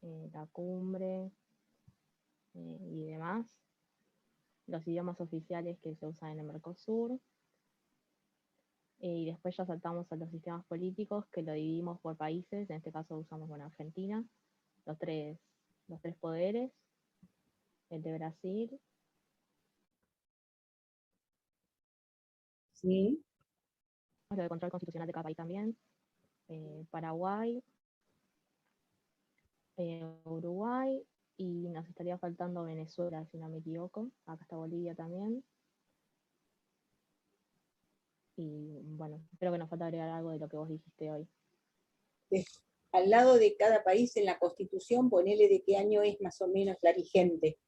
la cumbre y demás. Los idiomas oficiales que se usan en el Mercosur. Y después ya saltamos a los sistemas políticos que lo dividimos por países. En este caso usamos Argentina, los tres poderes, el de Brasil. Sí. Lo de control constitucional de cada país también. Paraguay, Uruguay, y nos estaría faltando Venezuela, si no me equivoco. Acá está Bolivia también. Y bueno, creo que nos falta agregar algo de lo que vos dijiste hoy. Al lado de cada país en la Constitución, ponele de qué año es más o menos la vigente.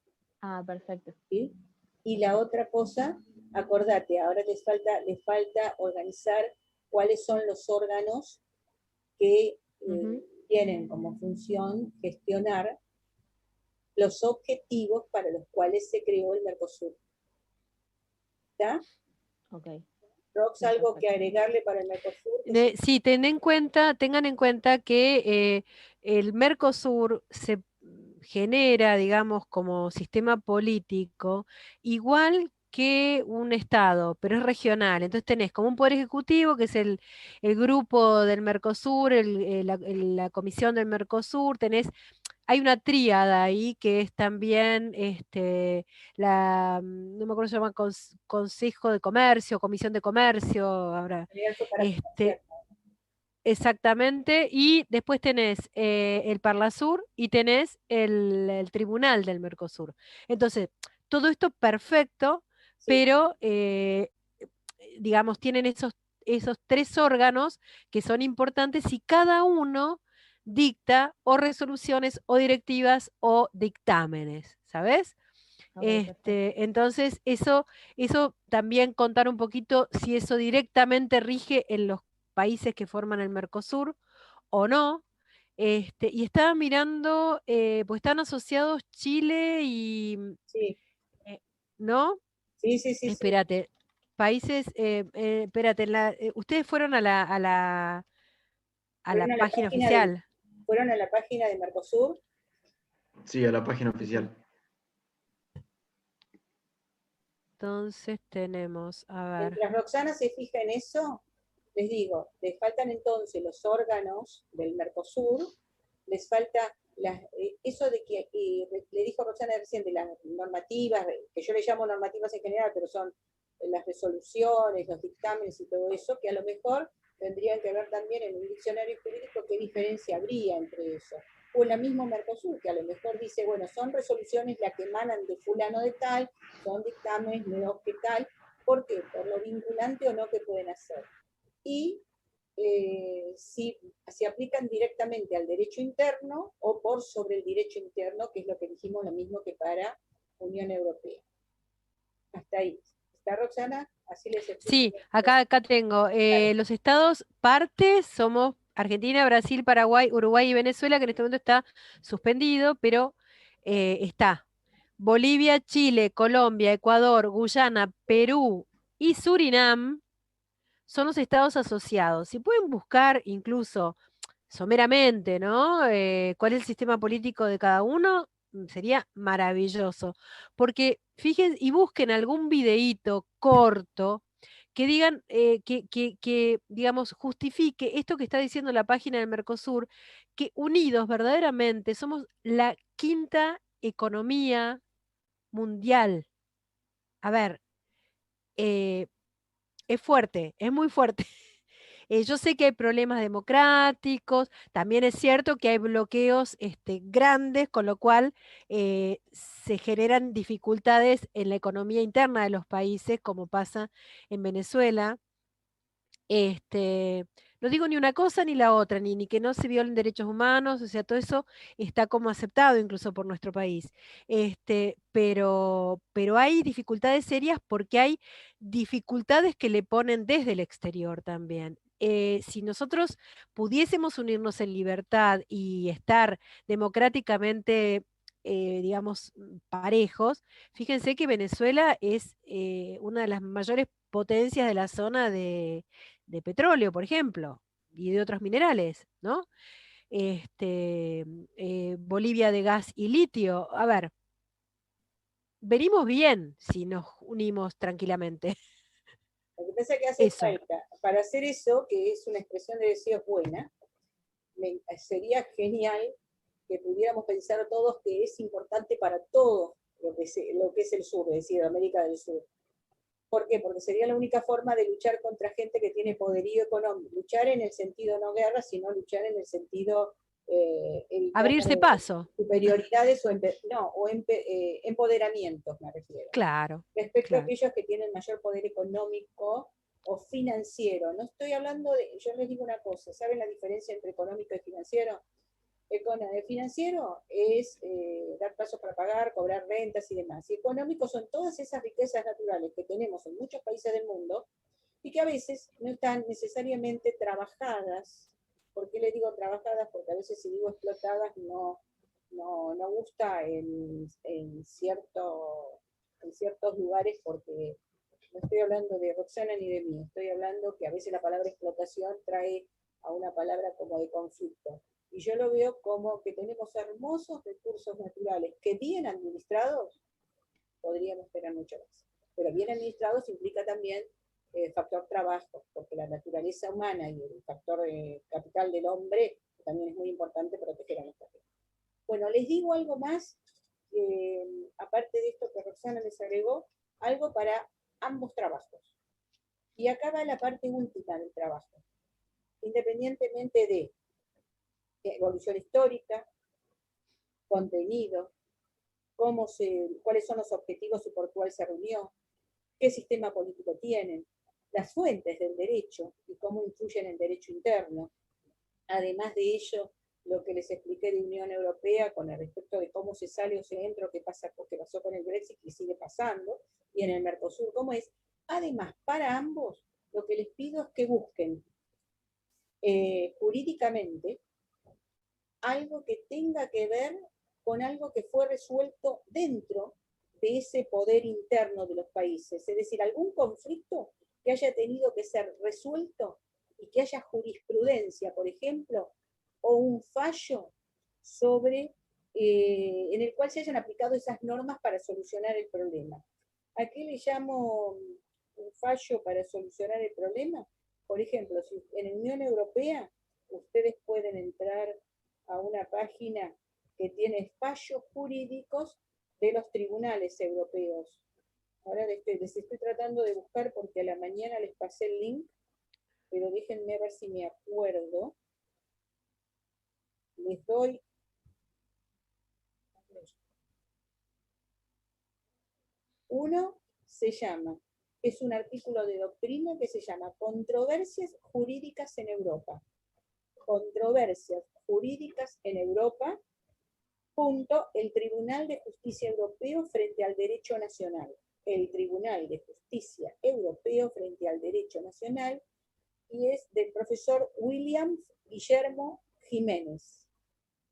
Ah, perfecto. ¿Sí? Y la otra cosa, acordate, ahora les falta organizar cuáles son los órganos que tienen como función gestionar los objetivos para los cuales se creó el Mercosur. ¿Está? Ok. Rox, ¿algo que agregarle para el Mercosur? Sí, tengan en cuenta que el Mercosur se genera, digamos, como sistema político, igual que un Estado, pero es regional. Entonces tenés como un poder ejecutivo, que es el grupo del Mercosur, la comisión del Mercosur, hay una tríada ahí que es también no me acuerdo, se llama Consejo de Comercio, Comisión de Comercio, ahora. Exactamente, y después tenés el Parlasur y tenés el Tribunal del Mercosur. Entonces, todo esto perfecto, sí, pero digamos, tienen esos tres órganos que son importantes y cada uno dicta o resoluciones o directivas o dictámenes, ¿sabes? Ok, perfecto. Entonces, eso también contar un poquito si eso directamente rige en los países que forman el Mercosur o no. Y estaba mirando, pues están asociados Chile y, Sí, eh, ¿no? sí, sí, sí, sí. Espérate, países, espérate, ustedes fueron a la Fueron a la página página del, oficial. fueron a la página de Mercosur. Sí, a la página oficial. Entonces tenemos, a ver, Mientras Roxana se fija en eso, les digo, les faltan entonces los órganos del Mercosur, les falta eso de que le dijo Roxana recién de las normativas, que yo le llamo normativas en general, pero son las resoluciones, los dictámenes y todo eso, que a lo mejor tendrían que ver también en un diccionario jurídico qué diferencia habría entre eso. O en la misma Mercosur, que a lo mejor dice, bueno, son resoluciones las que emanan de fulano de tal, son dictámenes nuevos que tal. ¿Por qué? Por lo vinculante o no que pueden hacer. Y si se aplican directamente al derecho interno o por sobre el derecho interno, que es lo que dijimos, lo mismo que para Unión Europea. Hasta ahí. ¿Está Roxana? Así les explico. sí, acá tengo, los estados partes somos Argentina, Brasil, Paraguay, Uruguay y Venezuela, que en este momento está suspendido, pero está Bolivia, Chile, Colombia, Ecuador, Guyana, Perú y Surinam son los estados asociados. Si pueden buscar incluso someramente, ¿no? ¿Cuál es el sistema político de cada uno? Sería maravilloso. Porque fíjense y busquen algún videíto corto que digan, que, digamos, justifique esto que está diciendo la página del Mercosur, que unidos verdaderamente somos la quinta economía mundial. A ver, eh, es fuerte, es muy fuerte. Yo sé que hay problemas democráticos, también es cierto que hay bloqueos grandes, con lo cual se generan dificultades en la economía interna de los países, como pasa en Venezuela. Este, no digo ni una cosa ni la otra, ni que no se violen derechos humanos, o sea, todo eso está como aceptado incluso por nuestro país. Pero hay dificultades serias porque hay dificultades que le ponen desde el exterior también. Si nosotros pudiésemos unirnos en libertad y estar democráticamente, digamos, parejos, fíjense que Venezuela es una de las mayores potencias de la zona de petróleo, por ejemplo, y de otros minerales, ¿no? Bolivia de gas y litio. A ver, venimos bien si nos unimos tranquilamente. Lo que pasa es que hace Eso. falta, para hacer eso, que es una expresión de deseos buena, sería genial que pudiéramos pensar todos que es importante para todos lo que es el sur, es decir, América del Sur. ¿Por qué? Porque sería la única forma de luchar contra gente que tiene poderío económico. Luchar en el sentido no guerra, sino luchar en el sentido Abrirse paso. superioridades o empoderamientos, me refiero. Claro. Respecto a Claro. aquellos que tienen mayor poder económico o financiero. No estoy hablando de, yo les digo una cosa, ¿saben la diferencia entre económico y financiero? Financiero es dar pasos para pagar, cobrar rentas y demás. Y económico son todas esas riquezas naturales que tenemos en muchos países del mundo y que a veces no están necesariamente trabajadas. ¿Por qué le digo trabajadas? Porque a veces si digo explotadas no gusta en ciertos lugares, porque no estoy hablando de Roxana ni de mí, estoy hablando que a veces la palabra explotación trae a una palabra como de conflicto. Y yo lo veo como que tenemos hermosos recursos naturales que bien administrados podríamos tener mucho más. Pero bien administrados implica también factor trabajo, porque la naturaleza humana y el factor capital del hombre también es muy importante proteger a nuestra gente. Bueno, les digo algo más, aparte de esto que Roxana les agregó, algo para ambos trabajos. Y acá va la parte última del trabajo. Independientemente de evolución histórica, contenido, cuáles son los objetivos y por cuál se reunió, qué sistema político tienen, las fuentes del derecho y cómo influyen en el derecho interno. Además de ello, lo que les expliqué de Unión Europea con el respecto de cómo se sale o se entra, qué pasó con el Brexit y sigue pasando, y en el Mercosur cómo es. Además, para ambos, lo que les pido es que busquen jurídicamente algo que tenga que ver con algo que fue resuelto dentro de ese poder interno de los países, es decir, algún conflicto que haya tenido que ser resuelto y que haya jurisprudencia, por ejemplo, o un fallo sobre, en el cual se hayan aplicado esas normas para solucionar el problema. ¿A qué le llamo un fallo para solucionar el problema? Por ejemplo, si en la Unión Europea ustedes pueden entrar a una página que tiene fallos jurídicos de los tribunales europeos. Ahora les estoy tratando de buscar porque a la mañana les pasé el link, pero déjenme ver si me acuerdo. Les doy... Uno se llama, es un artículo de doctrina que se llama Controversias Jurídicas en Europa. Controversias Jurídicas en Europa, punto, el Tribunal de Justicia Europeo frente al Derecho Nacional. El Tribunal de Justicia Europeo frente al Derecho Nacional, y es del profesor William Guillermo Jiménez.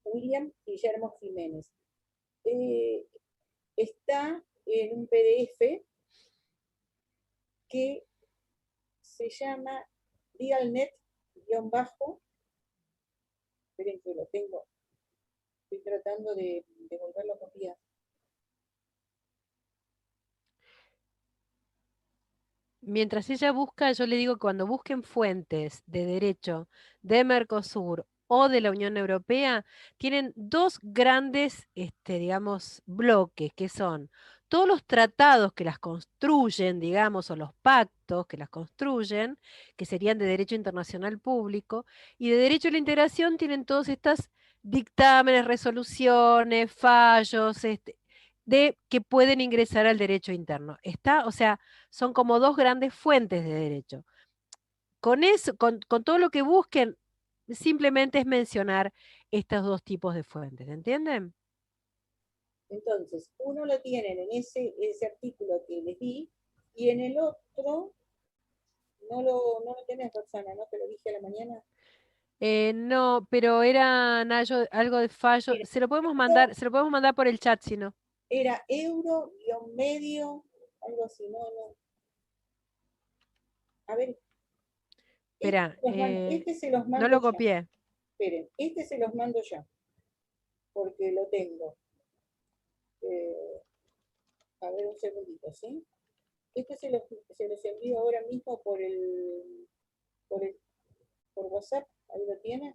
William Guillermo Jiménez. Está en un PDF que se llama Legalnet-, esperen que lo tengo, estoy tratando de volverlo a copiar. Mientras ella busca, yo le digo que cuando busquen fuentes de derecho de Mercosur o de la Unión Europea, tienen dos grandes, digamos, bloques, que son todos los tratados que las construyen, digamos, o los pactos que las construyen, que serían de derecho internacional público, y de derecho a la integración tienen todos estos dictámenes, resoluciones, fallos, de que pueden ingresar al derecho interno. O sea, son como dos grandes fuentes de derecho. Con eso, con todo lo que busquen, simplemente es mencionar estos dos tipos de fuentes, ¿entienden? Entonces, uno lo tienen en ese artículo que les di, y en el otro, no lo tenés, Roxana, ¿no? Te lo dije a la mañana. No, pero era algo de fallo. Mira, Se lo podemos mandar por el chat, si no. Era euro-medio, algo así, no. A ver. Espera, Este se los mando no lo ya. copié. Esperen, este se los mando ya, porque lo tengo. A ver, un segundito, ¿sí? Este se los envío ahora mismo por WhatsApp, ahí lo tienen,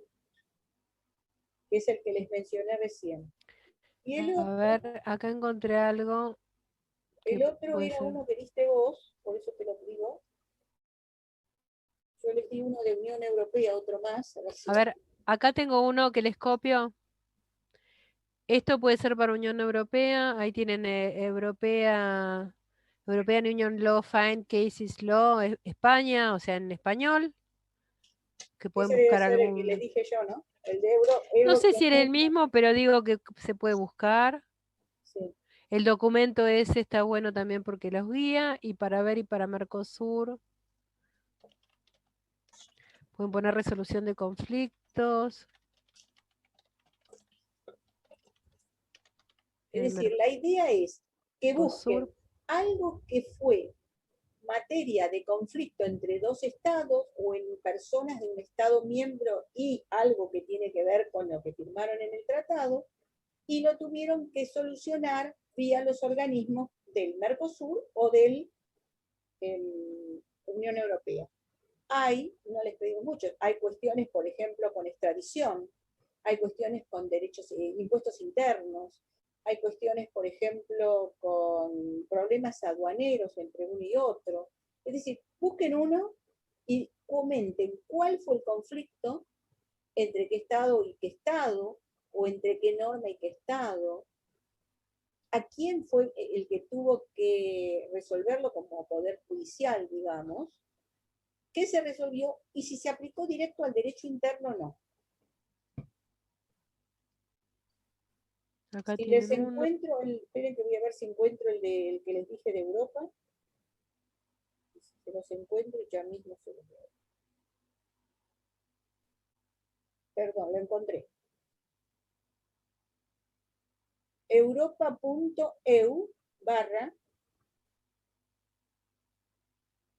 que es el que les mencioné recién. Y el A ver, acá encontré algo. otro era uno que diste vos, por eso te lo digo. Yo les di uno de Unión Europea, otro más. A ver, acá tengo uno que les copio. Esto puede ser para Unión Europea. Ahí tienen European Union Law, Find Cases Law, España, o sea, en español. Que pueden Ese debe buscar ser el que algún... les dije yo, ¿no? El de euro. No sé si era el mismo, pero digo que se puede buscar. Sí. El documento ese está bueno también porque los guía. Y para ver y para Mercosur. Pueden poner resolución de conflictos. Es decir, la idea es que busquen Mercosur. algo que fue materia de conflicto entre dos estados o en personas de un estado miembro y algo que tiene que ver con lo que firmaron en el tratado, y lo tuvieron que solucionar vía los organismos del Mercosur o del Unión Europea. No les pedimos mucho, hay cuestiones, por ejemplo, con extradición, hay cuestiones con derechos, impuestos internos, hay cuestiones, por ejemplo, con problemas aduaneros entre uno y otro. Es decir, busquen uno y comenten cuál fue el conflicto entre qué estado y qué estado, o entre qué norma y qué estado, a quién fue el que tuvo que resolverlo como poder judicial, digamos, qué se resolvió y si se aplicó directo al derecho interno o no. Acá Si les tienen uno. encuentro, esperen que voy a ver si encuentro el que les dije de Europa. Si se los encuentro, ya mismo se los doy. Perdón, lo encontré.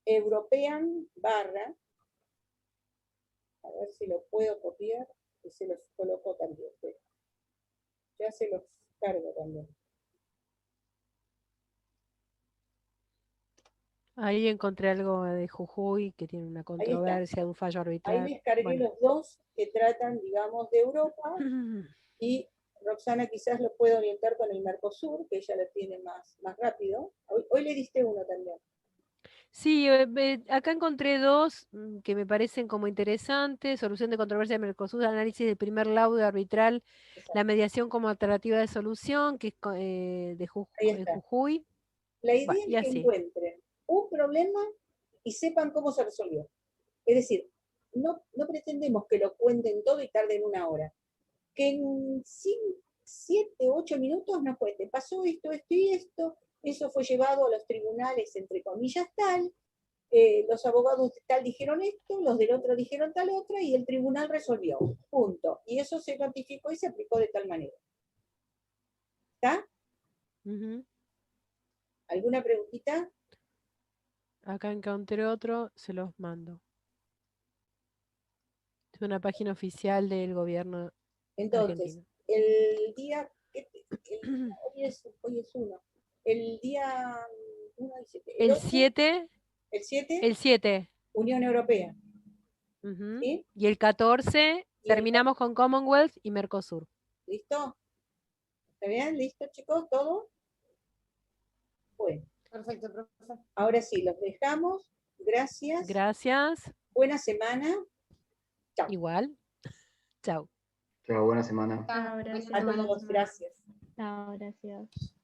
Europa.eu/European barra, a ver si lo puedo copiar y se los coloco también. Pero ya se los cargo también. Ahí encontré algo de Jujuy que tiene una está. controversia de un fallo Ahí arbitral. les cargué Bueno. los dos que tratan, digamos, de Europa, y Roxana quizás lo puede orientar con el Mercosur, que ella lo tiene más rápido. Hoy le diste uno también. Sí, acá encontré dos que me parecen como interesantes. Solución de controversia de Mercosur, análisis del primer laudo arbitral, la mediación como alternativa de solución, que es de Ahí está. Jujuy. La idea Bueno, y es que así. encuentren un problema y sepan cómo se resolvió. Es decir, no pretendemos que lo cuenten todo y tarden una hora. Que en 7, 8 minutos nos cuenten, pasó esto, esto y esto, eso fue llevado a los tribunales, entre comillas, tal, los abogados de tal dijeron esto, los del otro dijeron tal otra, y el tribunal resolvió, punto. Y eso se notificó y se aplicó de tal manera. ¿Está? Ujú. ¿Alguna preguntita? Acá encontré otro, se los mando. Es una página oficial del gobierno Entonces, argentino. el día, hoy es uno, el día 1 y 7, El 8, 7, el 7, el 7. Unión Europea. Ujú. ¿Sí? Y el 14 Y el terminamos con Commonwealth y Mercosur. ¿Listo? ¿Está bien? ¿Listo, chicos? ¿Todo? Bueno, Perfecto, profe. ahora sí, los dejamos. Gracias. Gracias. Buena semana. Chao. Igual. Chao. Chao, buena semana. Chao, gracias. A todos, gracias. Chao, gracias.